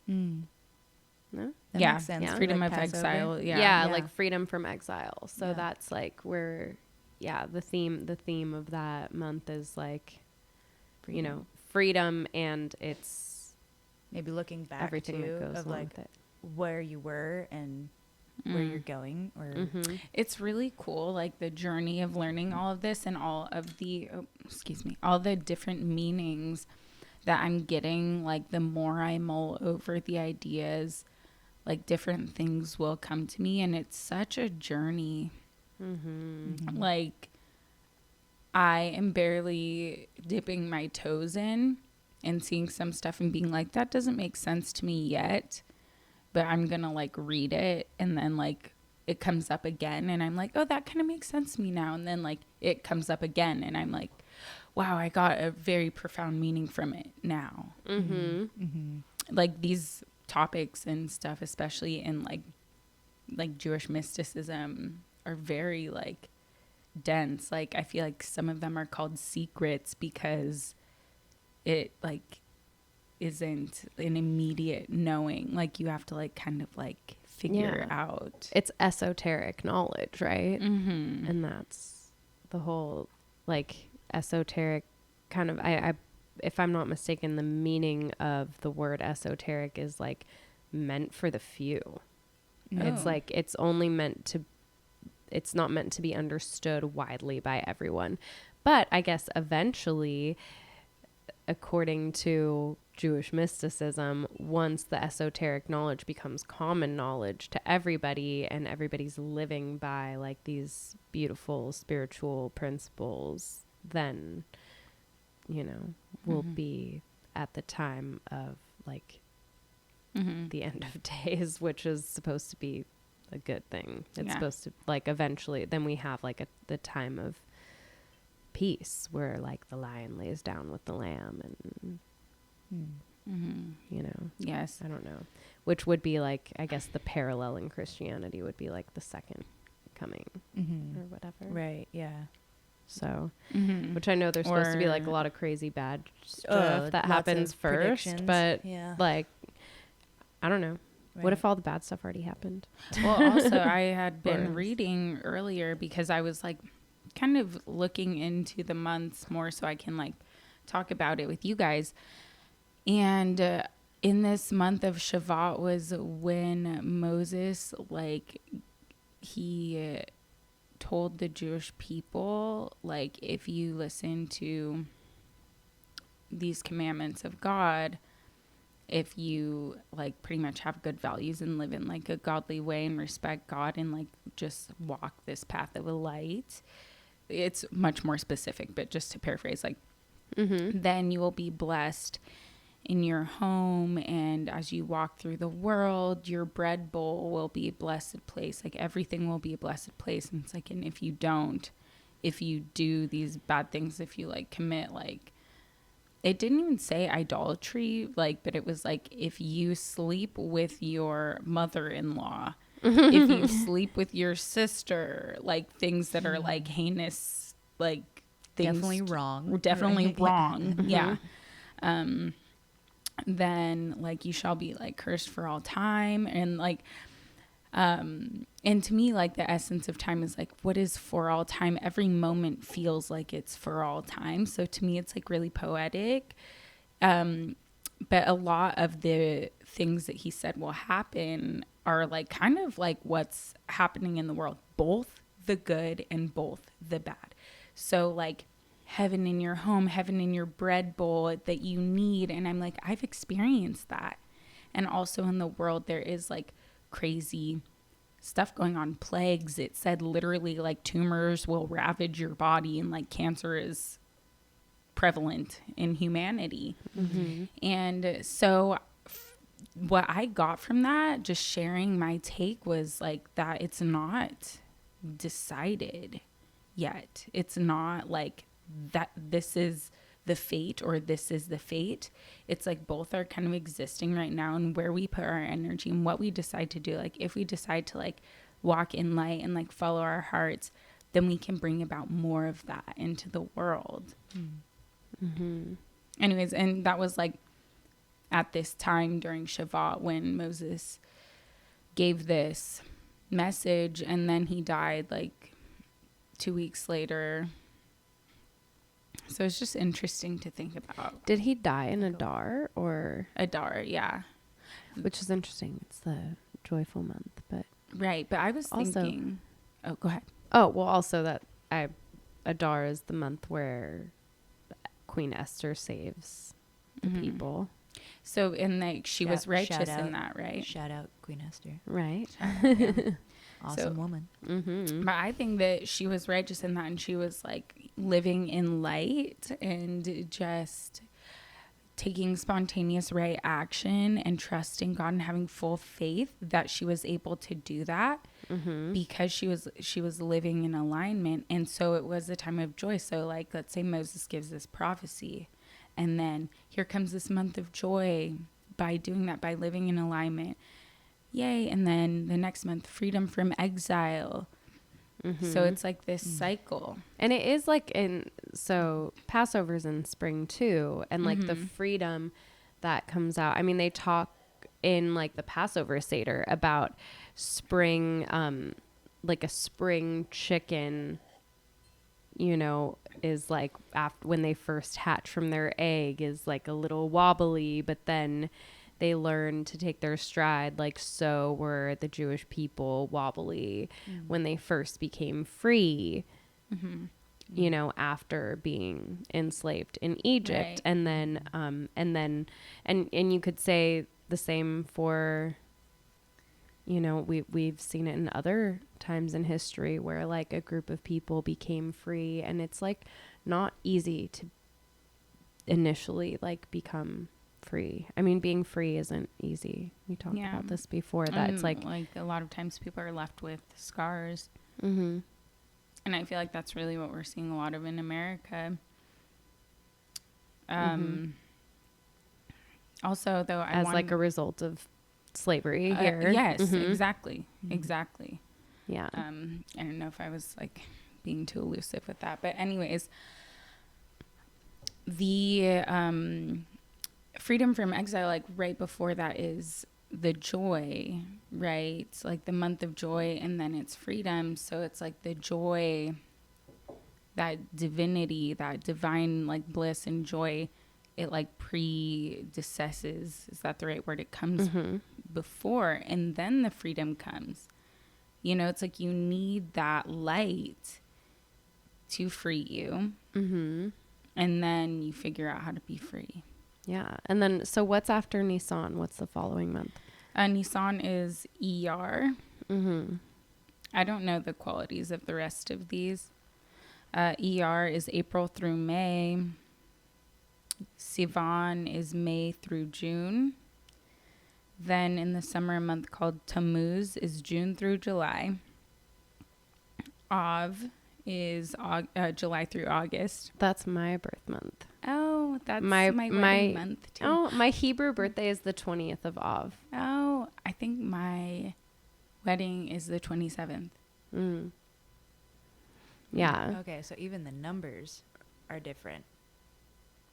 Mm. No? That Yeah, makes sense. yeah. freedom Like of Passover. exile. Yeah, Yeah. Yeah. like freedom from exile. So Yeah. that's like where, yeah, the theme of that month is like, you know, freedom, and it's Maybe looking back everything too that goes of along like with it. where you were and where you're going, or Mm-hmm. It's really cool, like the journey of learning all of this and all of the, all the different meanings that I'm getting. Like the more I mull over the ideas, like different things will come to me, and it's such a journey. Mm-hmm. Like I am barely dipping my toes in and seeing some stuff and being like, that doesn't make sense to me yet, but I'm gonna like read it, and then like it comes up again and I'm like, oh, that kind of makes sense to me now, and then like it comes up again and I'm like, wow, I got a very profound meaning from it now. Mm-hmm. Like these topics and stuff, especially in like Jewish mysticism, are very like dense. Like I feel like some of them are called secrets because it like isn't an immediate knowing. Like you have to like kind of like figure out. It's esoteric knowledge, right? Mm-hmm. And that's the whole like esoteric kind of, I if I'm not mistaken, the meaning of the word esoteric is like meant for the few. It's like it's not meant to be understood widely by everyone. But I guess eventually, according to Jewish mysticism, once the esoteric knowledge becomes common knowledge to everybody and everybody's living by like these beautiful spiritual principles, then, you know, we'll be at the time of like the end of days, which is supposed to be a good thing. It's supposed to like eventually, then we have like the time of peace where like the lion lays down with the lamb, and you know, Yes. I don't know, which would be like, I guess the parallel in Christianity would be like the second coming or whatever. right, yeah. So, which I know there's supposed to be like a lot of crazy bad stuff that lots happens of first, predictions. but Yeah. like, I don't know. What Right. if all the bad stuff already happened? Well, also I had been Or- reading earlier because I was like kind of looking into the months more so I can like talk about it with you guys. And in this month of Shavuot was when Moses, like, he told the Jewish people, like, if you listen to these commandments of God, if you like pretty much have good values and live in like a godly way and respect God and like just walk this path of light, it's much more specific, but just to paraphrase, like, then you will be blessed in your home, and as you walk through the world, your bread bowl will be a blessed place. Like everything will be a blessed place. And it's like, and if you don't, if you do these bad things, if you like commit like, it didn't even say idolatry, like, but it was like, if you sleep with your mother-in-law, if you sleep with your sister, like things that are like heinous, like things Definitely wrong. definitely Right. wrong. Yeah. Then like you shall be like cursed for all time. And like, and to me, like the essence of time is like, what is for all time? Every moment feels like it's for all time. So to me, it's like really poetic. But a lot of the things that he said will happen are like kind of like what's happening in the world, both the good and both the bad. So like heaven in your home, heaven in your bread bowl that you need. And I'm like, I've experienced that. And also in the world, there is like crazy stuff going on, plagues. It said literally like tumors will ravage your body, and like cancer is prevalent in humanity. And so what I got from that, just sharing my take, was like that it's not decided yet. It's not like that this is the fate or this is the fate. It's like both are kind of existing right now, and where we put our energy and what we decide to do. Like if we decide to like walk in light and like follow our hearts, then we can bring about more of that into the world. Mm-hmm. Anyways, and that was like at this time during Shavuot when Moses gave this message, and then he died like 2 weeks later. So it's just interesting to think about. Did he die in Adar or Adar, yeah. which is interesting. It's the joyful month, but Right, but I was Also- thinking... Oh, go ahead. also that Adar is the month where Queen Esther saves the Mhm. people, So, and like she was Shout righteous out. in that, right? Shout out Queen Esther. right? Awesome So- woman. Mm-hmm. But I think that she was righteous in that, and she was like living in light and just taking spontaneous right action and trusting God and having full faith that she was able to do that Mm-hmm. because she was living in alignment. And so it was a time of joy. So like, let's say Moses gives this prophecy, and then here comes this month of joy by doing that, by living in alignment. Yay. And then the next month, freedom from exile. So it's like this cycle. And it is like so Passover's in spring too, and like the Mm-hmm. freedom that comes out. I mean, they talk in like the Passover Seder about spring, like a spring chicken, is like after when they first hatch from their egg is like a little wobbly, but then they learn to take their stride. Like, so were the Jewish people wobbly when they first became free, after being enslaved in Egypt. Right. And then, and you could say the same for, we've seen it in other times in history where like a group of people became free, and it's like not easy to initially like become free. I mean, being free isn't easy. We talked Yeah. about this before, that it's like a lot of times people are left with scars. mm-hmm. And I feel like that's really what we're seeing a lot of in America. Also, though, as like a result of slavery here. Yes, Mhm. exactly. Exactly. Yeah. I don't know if I was like being too elusive with that. But anyways, the freedom from exile, like right before that is the joy, right? It's like the month of joy, and then it's freedom. So it's like the joy, that divinity, that divine like bliss and joy, it like predecesses, is that the right word? It comes before, and then the freedom comes. It's like you need that light to free you, and then you figure out how to be free. Yeah. And then, so what's after Nisan? What's the following month? Nisan is ER. Mm-hmm. I don't know the qualities of the rest of these. ER is April through May. Sivan is May through June. Then in the summer, a month called Tammuz is June through July. Av is July through August. That's my birth month. Oh, that's My- my my- wedding month too. Oh, my Hebrew birthday is the 20th of Av. Oh, I think my wedding is the 27th. Mm. Yeah. Okay, so even the numbers are different.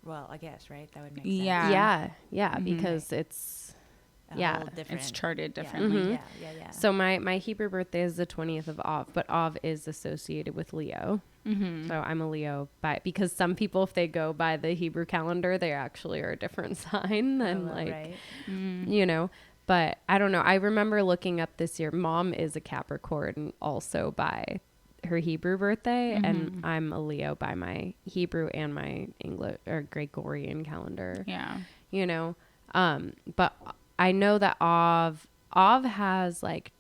Well, I guess, right? That would make sense. Yeah. Yeah. Yeah. Mhm. Because it's, A yeah, whole different. It's charted Yeah. differently. Mhm. Yeah. so my Hebrew birthday is the 20th of Av, but Av is associated with Leo. Mm-hmm. So I'm a Leo because some people, if they go by the Hebrew calendar, they actually are a different sign than right. but I don't know. I remember looking up this year, Mom is a Capricorn also by her Hebrew birthday, and I'm a Leo by my Hebrew and my English or Gregorian calendar. Yeah. But I know that Av has like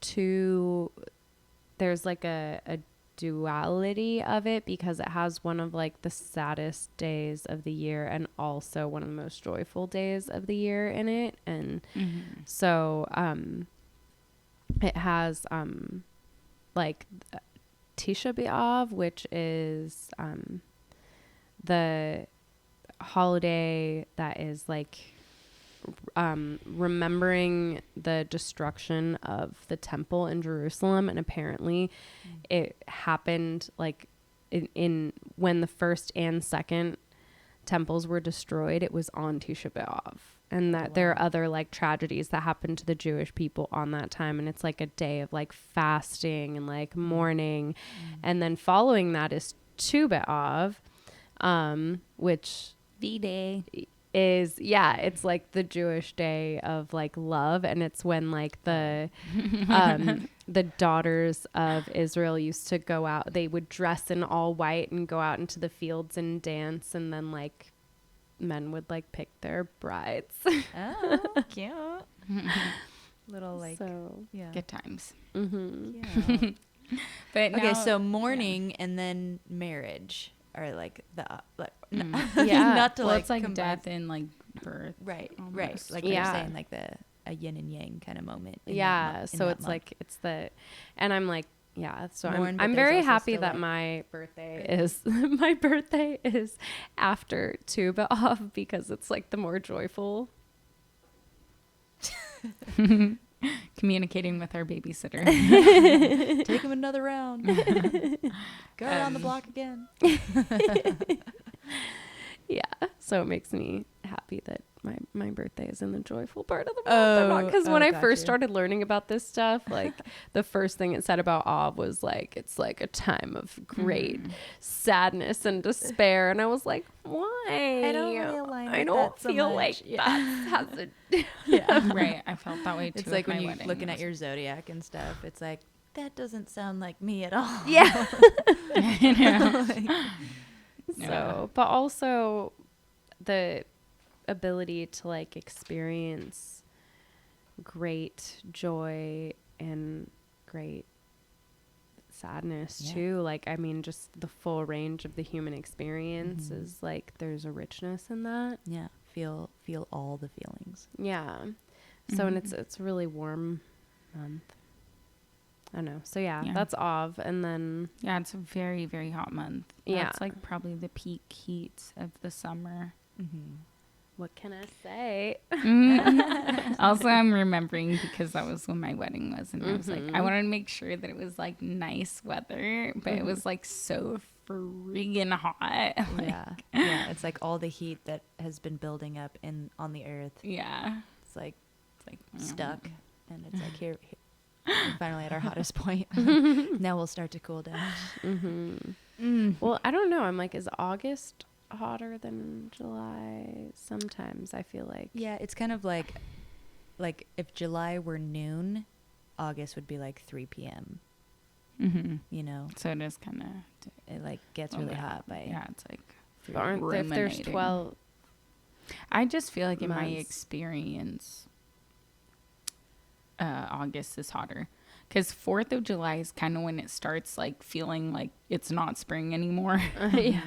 there's like a duality of it, because it has one of like the saddest days of the year and also one of the most joyful days of the year in it. And so it has like Tisha B'Av, which is the holiday that is like remembering the destruction of the temple in Jerusalem, and apparently it happened like in when the first and second temples were destroyed, it was on Tisha B'Av, and that there are other like tragedies that happened to the Jewish people on that time, and it's like a day of like fasting and like mourning, and then following that is Tu B'Av, which V-Day. is it's like the Jewish day of like love, and it's when like the the daughters of Israel used to go out, they would dress in all white and go out into the fields and dance, and then like men would like pick their brides. Oh, cute. Little like, So yeah. Good times. Cute. But Okay, now, so mourning and then marriage are like the Yeah. not to well, like it's like combine- death and like birth. right, almost. like Yeah. you're saying, like a yin and yang kind of moment. in that yeah, in so that it's month. like it's the, and I'm like, yeah, so Mourn, but I'm there's very also happy still, that like- my birthday is my birthday is after Tu B'Av, because it's like the more joyful. Communicating with our babysitter. Take him another round. Go around the block again. Yeah, so it makes me happy that my birthday is in the joyful part of the month. Because when I first started learning about this stuff, like the first thing it said about Av was like, it's like a time of great sadness and despair, and I was like, why? I don't really align I with don't that so feel much. like Yeah. that has a Yeah. Right. I felt that way too. It's like with when my you're looking at weddings. your zodiac and stuff. It's like, that doesn't sound like me at all. yeah. You know? So, but also the ability to like experience great joy and great sadness too. Like, I mean, just the full range of the human experience is like, there's a richness in that. Yeah. Feel all the feelings. Yeah. So, and it's a really warm month. I don't know. So yeah, Yeah. that's Av. And then Yeah, it's a very, very hot month. Yeah. That's like probably the peak heat of the summer. what can I say? Also, I'm remembering because that was when my wedding was, and I was like, I wanted to make sure that it was like nice weather, but it was like so friggin' hot. Like, Yeah. It's like all the heat that has been building up on the earth. yeah. It's like stuck, and it's like here we're finally at our hottest point. Now we'll start to cool down. Well, I don't know. I'm like, is August hotter than July? Sometimes I feel like. Yeah, it's kind of like if July were noon, August would be like 3 p.m. You know, So it is kind of, it like gets really hot by yeah, it's like, But aren't there, if there's ruminating. 12. I just feel like in my months. experience, August is hotter. Because 4th of July is kind of when it starts like feeling like it's not spring anymore. Yeah.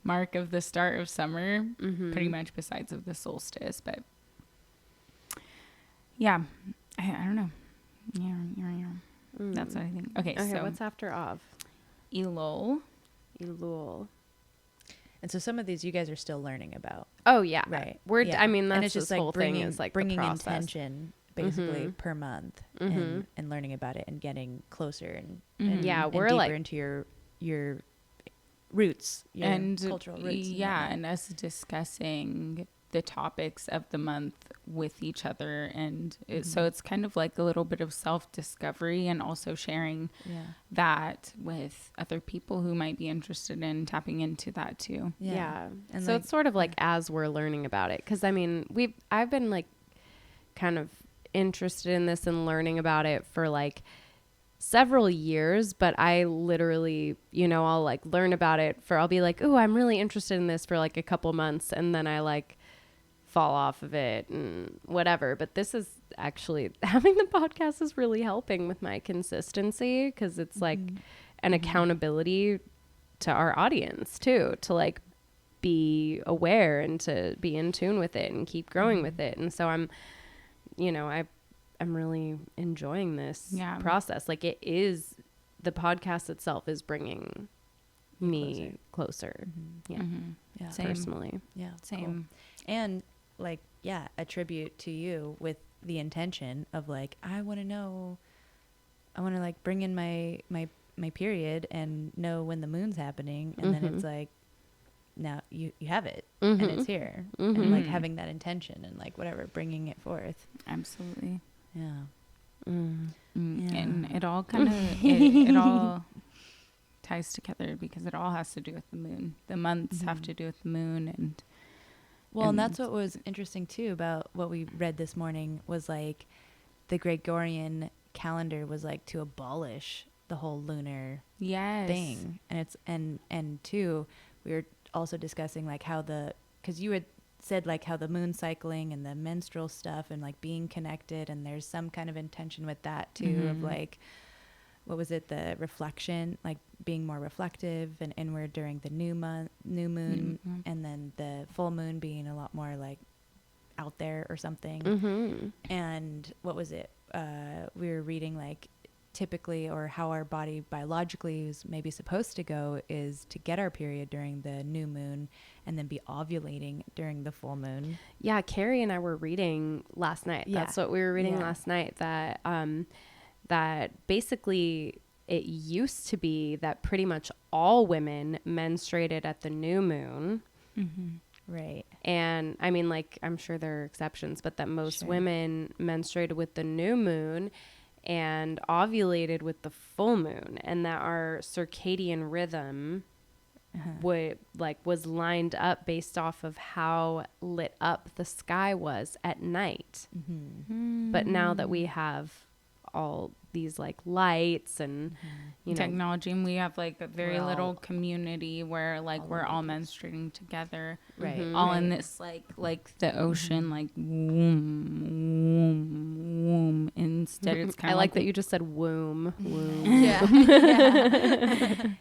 Mark of the start of summer, pretty much besides of the solstice. But yeah, I don't know. Yeah. That's what I think. Okay, Okay, so what's after Av? Elul. Elul. And so some of these you guys are still learning about, Oh yeah, right? We're. Yeah. I mean, that's and it's this just like whole bringing, thing is like bringing the process. intention basically per month, and learning about it and getting closer and Yeah, and we're deeper like into your roots, your And cultural roots. yeah, and us discussing the topics of the month with each other, and so it's kind of like a little bit of self-discovery, and also sharing that with other people who might be interested in tapping into that too. Yeah. And so like- it's sort of like as we're learning about it, because I mean, I've been like kind of interested in this and learning about it for like several years, but I literally, I'll like learn about it I'll be like, oh, I'm really interested in this for like a couple months, and then I like fall off of it and whatever. But this is actually, having the podcast is really helping with my consistency, because it's like an accountability to our audience too, to like be aware and to be in tune with it and keep growing with it. And so I'm really enjoying this process. Like, it is, the podcast itself is bringing me closer. Yeah. Yeah. Same. Personally. Yeah. Same. Cool. And like, yeah, a tribute to you with the intention of like, I want to like bring in my period and know when the moon's happening. And then it's like, now you have it and it's here and like having that intention and like whatever, bringing it forth. Absolutely. Yeah. Yeah. And it all kind of, it all ties together because it all has to do with the moon. The months have to do with the moon. And that's what was interesting too about what we read this morning was like the Gregorian calendar was like to abolish the whole lunar thing. And it's, and two, we were also discussing like how because you had said like how the moon cycling and the menstrual stuff and like being connected, and there's some kind of intention with that too of like, what was it, the reflection, like being more reflective and inward during the new moon, and then the full moon being a lot more like out there or something. And what was it, we were reading like typically, or how our body biologically is maybe supposed to go, is to get our period during the new moon and then be ovulating during the full moon. Yeah, Keri and I were reading last night. That's what we were reading last night, that that basically it used to be that pretty much all women menstruated at the new moon. Right. And I mean, like, I'm sure there are exceptions, but that most women menstruated with the new moon and ovulated with the full moon, and that our circadian rhythm was lined up based off of how lit up the sky was at night. But now that we have all these like lights and you know, technology, and we have like a very little community where like we're all menstruating together, all in this like the ocean, like womb, womb, womb. Instead it's kind I of like that you just said womb.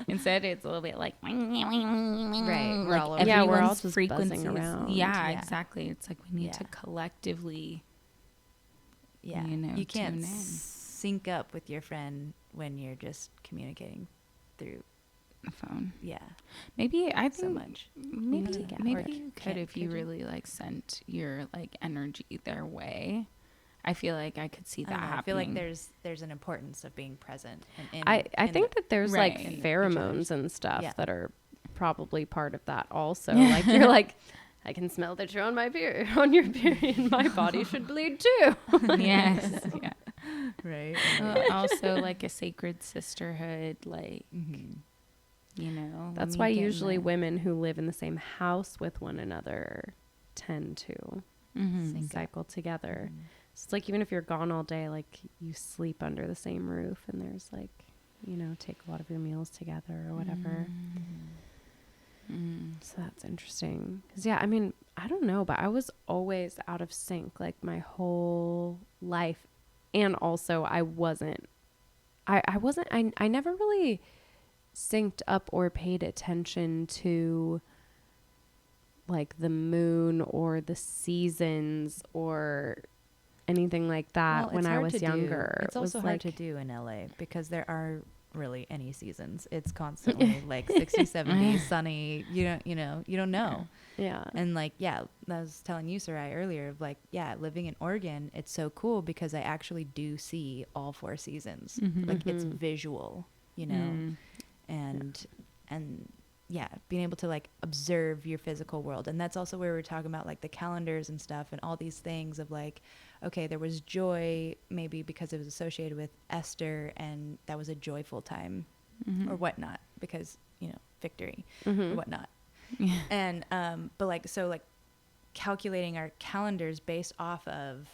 instead it's a little bit like Right. We're all over. Yeah, we're all everyone's just frequencies. buzzing around. Yeah, exactly. It's like we need to collectively, Yeah. you know, You can't tune in. sync up with your friend when you're just communicating through the phone. Yeah. Maybe I So think much. maybe Or you could if you really like sent your like energy their way. I feel like I could see that happening. I feel like there's an importance of being present. And I think that there's like Right. pheromones and stuff Yeah. that are probably part of that also. Like you're like, I can smell that you're on my period, on your period. My body should bleed too. Yes. Yeah. right. Also like a sacred sisterhood, like you know. That's me why getting usually that. women who live in the same house with one another tend to cycle together. So it's like even if you're gone all day, like you sleep under the same roof and there's like, you know, take a lot of your meals together or whatever. So that's interesting. 'Cause yeah, I mean, I don't know, but I was always out of sync like my whole life. And also I never really synced up or paid attention to like the moon or the seasons or anything like that when I was younger. It's It was also hard to like- do in LA because there are really any seasons. It's constantly like 60, 70, sunny. You don't know. Yeah. And like, yeah, I was telling you, Sarai, earlier of like, yeah, living in Oregon, it's so cool because I actually do see all 4 seasons. Like it's visual, you know, and yeah, being able to like observe your physical world. And that's also where we're talking about like the calendars and stuff and all these things of like, okay, there was joy maybe because it was associated with Esther and that was a joyful time or whatnot because, you know, victory or whatnot. Yeah. And, but like, so like calculating our calendars based off of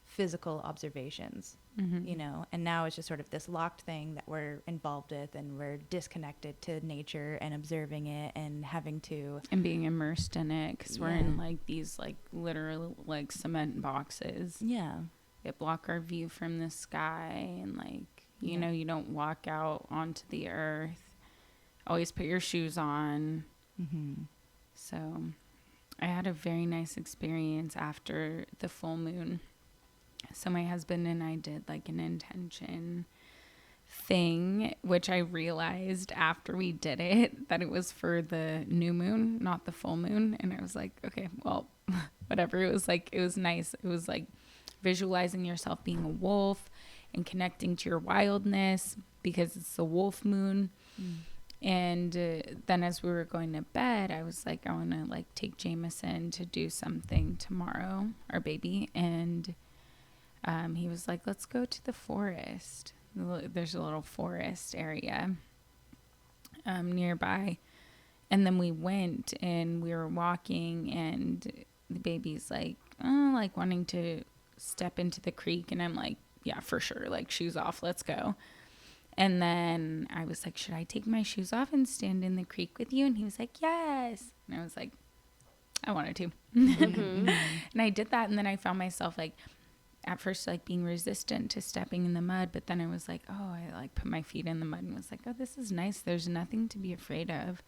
physical observations, you know, and now it's just sort of this locked thing that we're involved with and we're disconnected to nature and observing it and having to. And being immersed in it because we're in like these like literal like cement boxes. Yeah. That block our view from the sky and like, you know, you don't walk out onto the earth. Always put your shoes on. So I had a very nice experience after the full moon. So my husband and I did like an intention thing, which I realized after we did it, that it was for the new moon, not the full moon. And I was like, okay, well, whatever. It was like, it was nice. It was like visualizing yourself being a wolf and connecting to your wildness because it's the wolf moon. And then as we were going to bed, I was like, I want to like take Jameson to do something tomorrow, our baby. And he was like, let's go to the forest. There's a little forest area nearby. And then we went and we were walking, and the baby's like, oh, like wanting to step into the creek. And I'm like, yeah, for sure. Like, shoes off, let's go. And then I was like, should I take my shoes off and stand in the creek with you? And he was like, yes. And I was like, I wanted to. And I did that. And then I found myself like, at first, like being resistant to stepping in the mud. But then I was like, oh, I like put my feet in the mud and was like, oh, this is nice. There's nothing to be afraid of.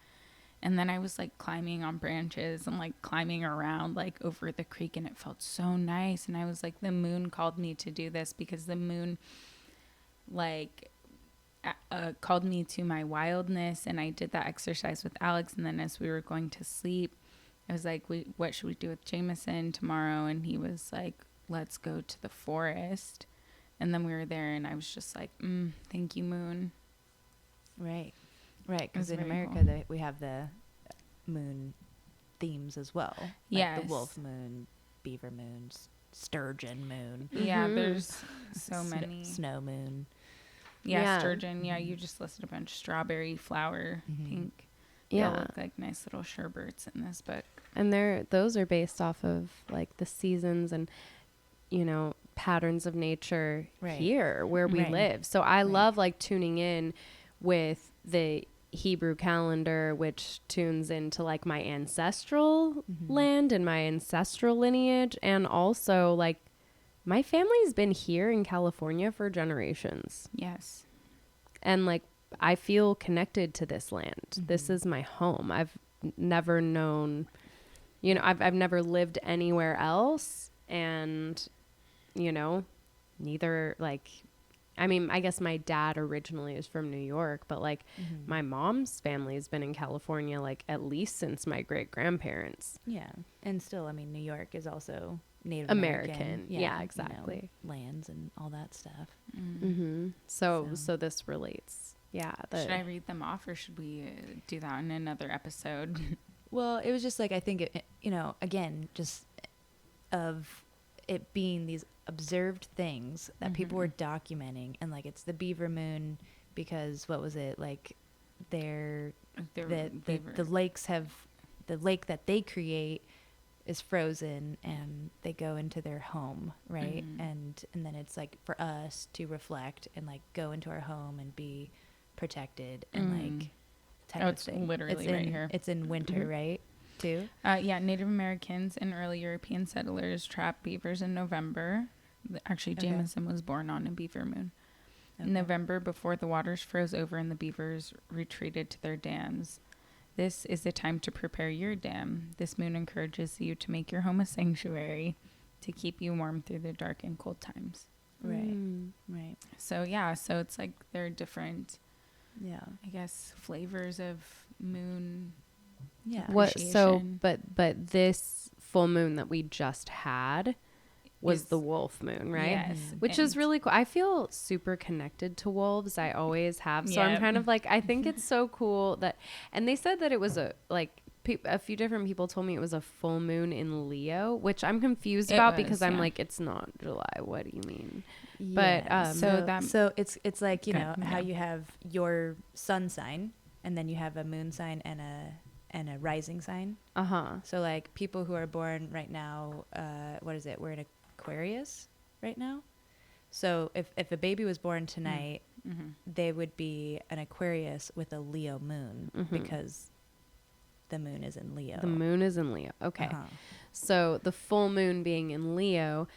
And then I was like climbing on branches and like climbing around like over the creek, and it felt so nice. And I was like, the moon called me to do this, because the moon like called me to my wildness. And I did that exercise with Alex. And then as we were going to sleep, I was like, what should we do with Jameson tomorrow? And he was like, let's go to the forest. And then we were there, and I was just like, thank you, moon. Right. Because in America, cool. we have the moon themes as well. Like Yes. the wolf moon, beaver moon, sturgeon moon. Yeah, there's so many. Snow moon. Yeah, sturgeon. Yeah, you just listed a bunch. Strawberry, flower, pink. They all look like nice little sherbets in this book. And those are based off of like the seasons and, you know, patterns of nature here where we live. So I love like tuning in with the Hebrew calendar, which tunes into like my ancestral land and my ancestral lineage. And also like my family's been here in California for generations. Yes. And like, I feel connected to this land. This is my home. I've never known, you know, I've never lived anywhere else. And, you know, neither like, I mean, I guess my dad originally is from New York, but like my mom's family has been in California like at least since my great grandparents. Yeah. And still, I mean, New York is also Native American. Yeah, exactly. You know, lands and all that stuff. So this relates. Yeah. Should I read them off, or should we do that in another episode? Well, it was just like, I think, you know, again, just of it being these observed things that people were documenting. And like, it's the beaver moon because what was it? Like the lakes have, the lake that they create is frozen and they go into their home. Right. And then it's like for us to reflect and like go into our home and be protected and like type of It's thing. literally right here. It's in winter, right? Too. Yeah, Native Americans and early European settlers trapped beavers in November. Actually, Jameson was born on a beaver moon. In November, before the waters froze over and the beavers retreated to their dams. This is the time to prepare your dam. This moon encourages you to make your home a sanctuary to keep you warm through the dark and cold times. Right. Right. So yeah, so it's like there are different, Yeah. I guess, flavors of moon. Yeah. But this full moon that we just had was the wolf moon, right? Yes. Which is really cool. I feel super connected to wolves. I always have. So I'm kind of like, I think it's so cool that, and they said that it was a few different people told me it was a full moon in Leo, which I'm confused about because I'm like, it's not July. What do you mean? Yeah. But so it's like, you know, how you have your sun sign and then you have a moon sign and a rising sign. So like people who are born right now, what is it? We're in Aquarius right now. So if a baby was born tonight, they would be an Aquarius with a Leo moon because the moon is in Leo. The moon is in Leo. Okay. So the full moon being in Leo,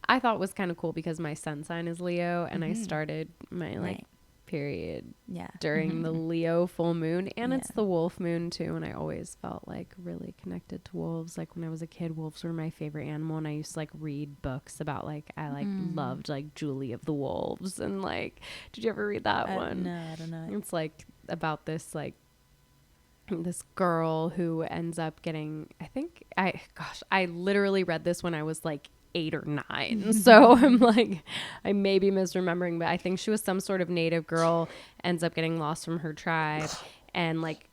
I thought was kind of cool because my sun sign is Leo and I started my period Yeah. during the Leo full moon, and it's Yeah. the wolf moon too. And I always felt like really connected to wolves. Like when I was a kid, wolves were my favorite animal, and I used to like read books about like I like loved like Julie of the Wolves, and like did you ever read that one? No, I don't know. It's like about this like this girl who ends up getting, I literally read this when I was like 8 or 9. So I'm like, I may be misremembering, but I think she was some sort of native girl, ends up getting lost from her tribe and like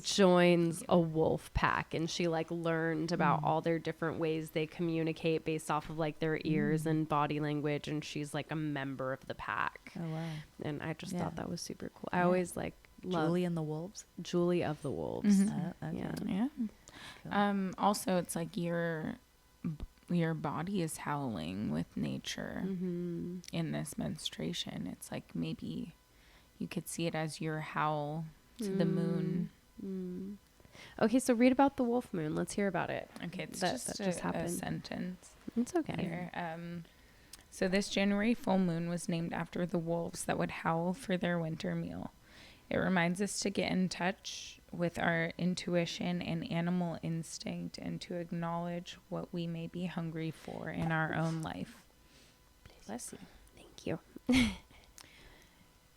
joins a wolf pack, and she like learned about all their different ways they communicate based off of like their ears and body language, and she's like a member of the pack. Oh, wow. And I just Yeah. thought that was super cool. I Yeah. always like love Julie and the Wolves. Julie of the Wolves. Okay. Yeah. Yeah. Cool. Also, it's like your body is howling with nature in this menstruation. It's like maybe you could see it as your howl to the moon. Okay, so read about the wolf moon. Let's hear about it. Okay, it's That just just a happened. sentence It's okay. here. So this January full moon was named after the wolves that would howl for their winter meal. It reminds us to get in touch with our intuition and animal instinct, and to acknowledge what we may be hungry for in our own life. Bless you. Thank you.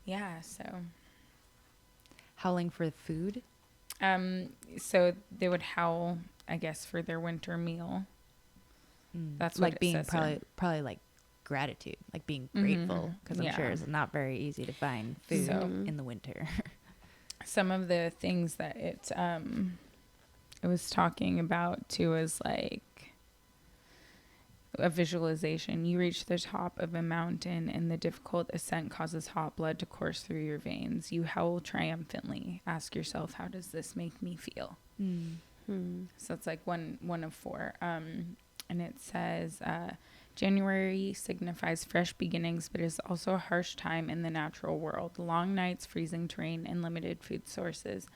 Yeah, so Howling for food. so they would howl, I guess, for their winter meal. That's what like it being says here. probably like gratitude, like being grateful, because I'm sure Yeah. it's not very easy to find food So- in the winter. Some of the things that it was talking about too is like a visualization. You reach the top of a mountain, and the difficult ascent causes hot blood to course through your veins. You howl triumphantly. Ask yourself, how does this make me feel? So it's like one of 4. And it says, January signifies fresh beginnings, but is also a harsh time in the natural world. Long nights, freezing terrain, and limited food sources.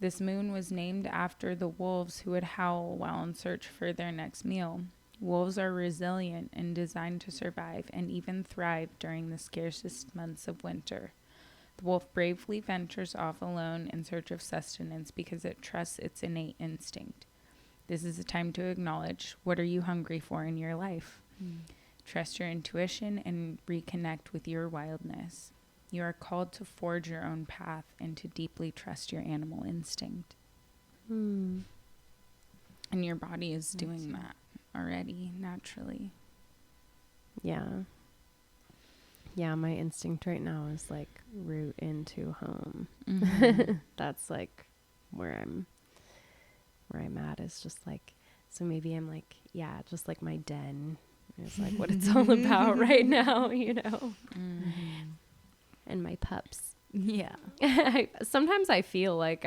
This moon was named after the wolves who would howl while in search for their next meal. Wolves are resilient and designed to survive and even thrive during the scarcest months of winter. The wolf bravely ventures off alone in search of sustenance because it trusts its innate instinct. This is a time to acknowledge, what are you hungry for in your life? Trust your intuition and reconnect with your wildness. You are called to forge your own path and to deeply trust your animal instinct. And your body is doing that already, naturally. Yeah. Yeah, my instinct right now is like root into home. That's like where I'm at, is just like, so maybe I'm like, yeah, just like my den is like what it's all about right now, you know. And my pups. Yeah. Sometimes I feel like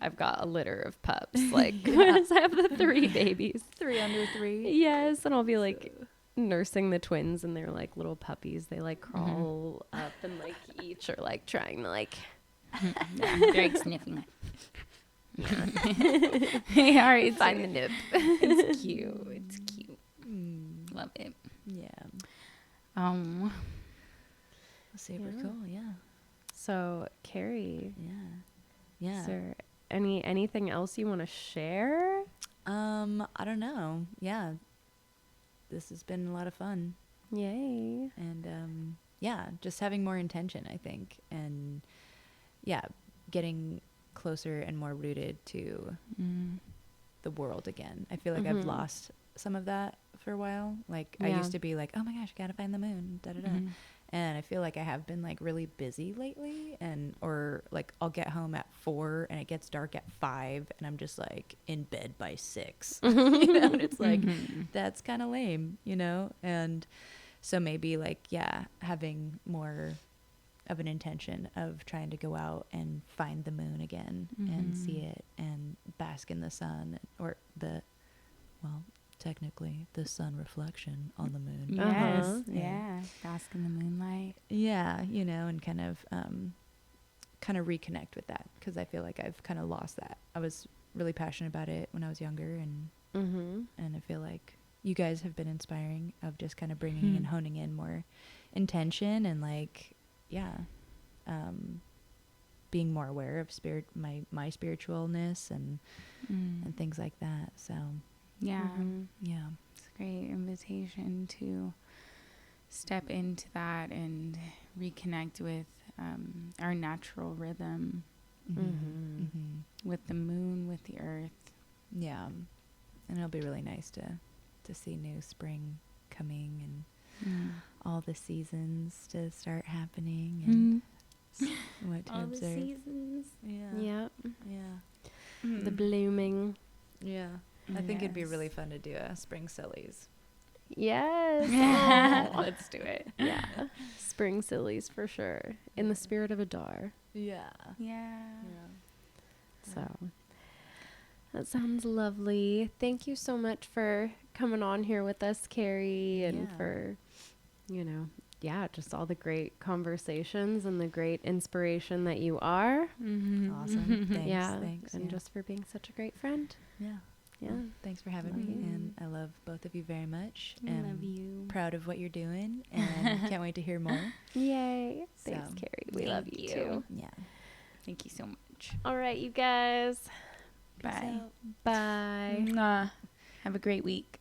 I've got a litter of pups, like because I have the 3 babies. 3 under 3. Yes, and I'll be like nursing the twins, and they're like little puppies. They like crawl up and like each are like trying to like They're like sniffing. They are. It's find the nip. It's cute. It's cute. Love it. Yeah. Super Yeah. cool. Yeah. So, Keri, Yeah. is there anything else you want to share? I don't know. Yeah. This has been a lot of fun. Yay. And yeah, just having more intention, I think. And yeah, getting closer and more rooted to the world again. I feel like I've lost some of that for a while. Like I Yeah. used to be like, oh my gosh, gotta find the moon, da da da. And I feel like I have been like really busy lately, or like I'll get home at 4 and it gets dark at 5 and I'm just like in bed by 6. You know, and it's like that's kind of lame, you know? And so maybe like, yeah, having more of an intention of trying to go out and find the moon again and see it and bask in the sun, or technically the sun reflection on the moon. Yes. Uh-huh. Yeah. Bask in the moonlight. Yeah, you know, and kind of reconnect with that, because I feel like I've kind of lost that. I was really passionate about it when I was younger, and I feel like you guys have been inspiring of just kind of bringing and honing in more intention and like, yeah, being more aware of my spiritualness and things like that. So Yeah. yeah. It's a great invitation to step into that and reconnect with our natural rhythm, with the moon, with the earth. Yeah. And it'll be really nice to see new spring coming and all the seasons to start happening and what to All observe. the seasons. Yeah. Yep. Yeah. The blooming. Yeah. I think it'd be Yes. really fun to do a spring sillies. Yes. Yeah. Oh, let's do it. Yeah. Spring sillies for sure. In the spirit of Adar. Yeah. Yeah. So that sounds lovely. Thank you so much for coming on here with us, Keri, and Yeah. for, just all the great conversations and the great inspiration that you are. Awesome. Thanks. Yeah. Thanks. And yeah. just for being such a great friend. Yeah. Yeah. Well, thanks for having Love me. you. And I love both of you very much. I And love you. proud of what you're doing and can't wait to hear more. Yay. Thanks, So, Keri. We love you thank you. too. Yeah. Thank you so much. All right, you guys. Bye. Bye. Mwah. Have a great week.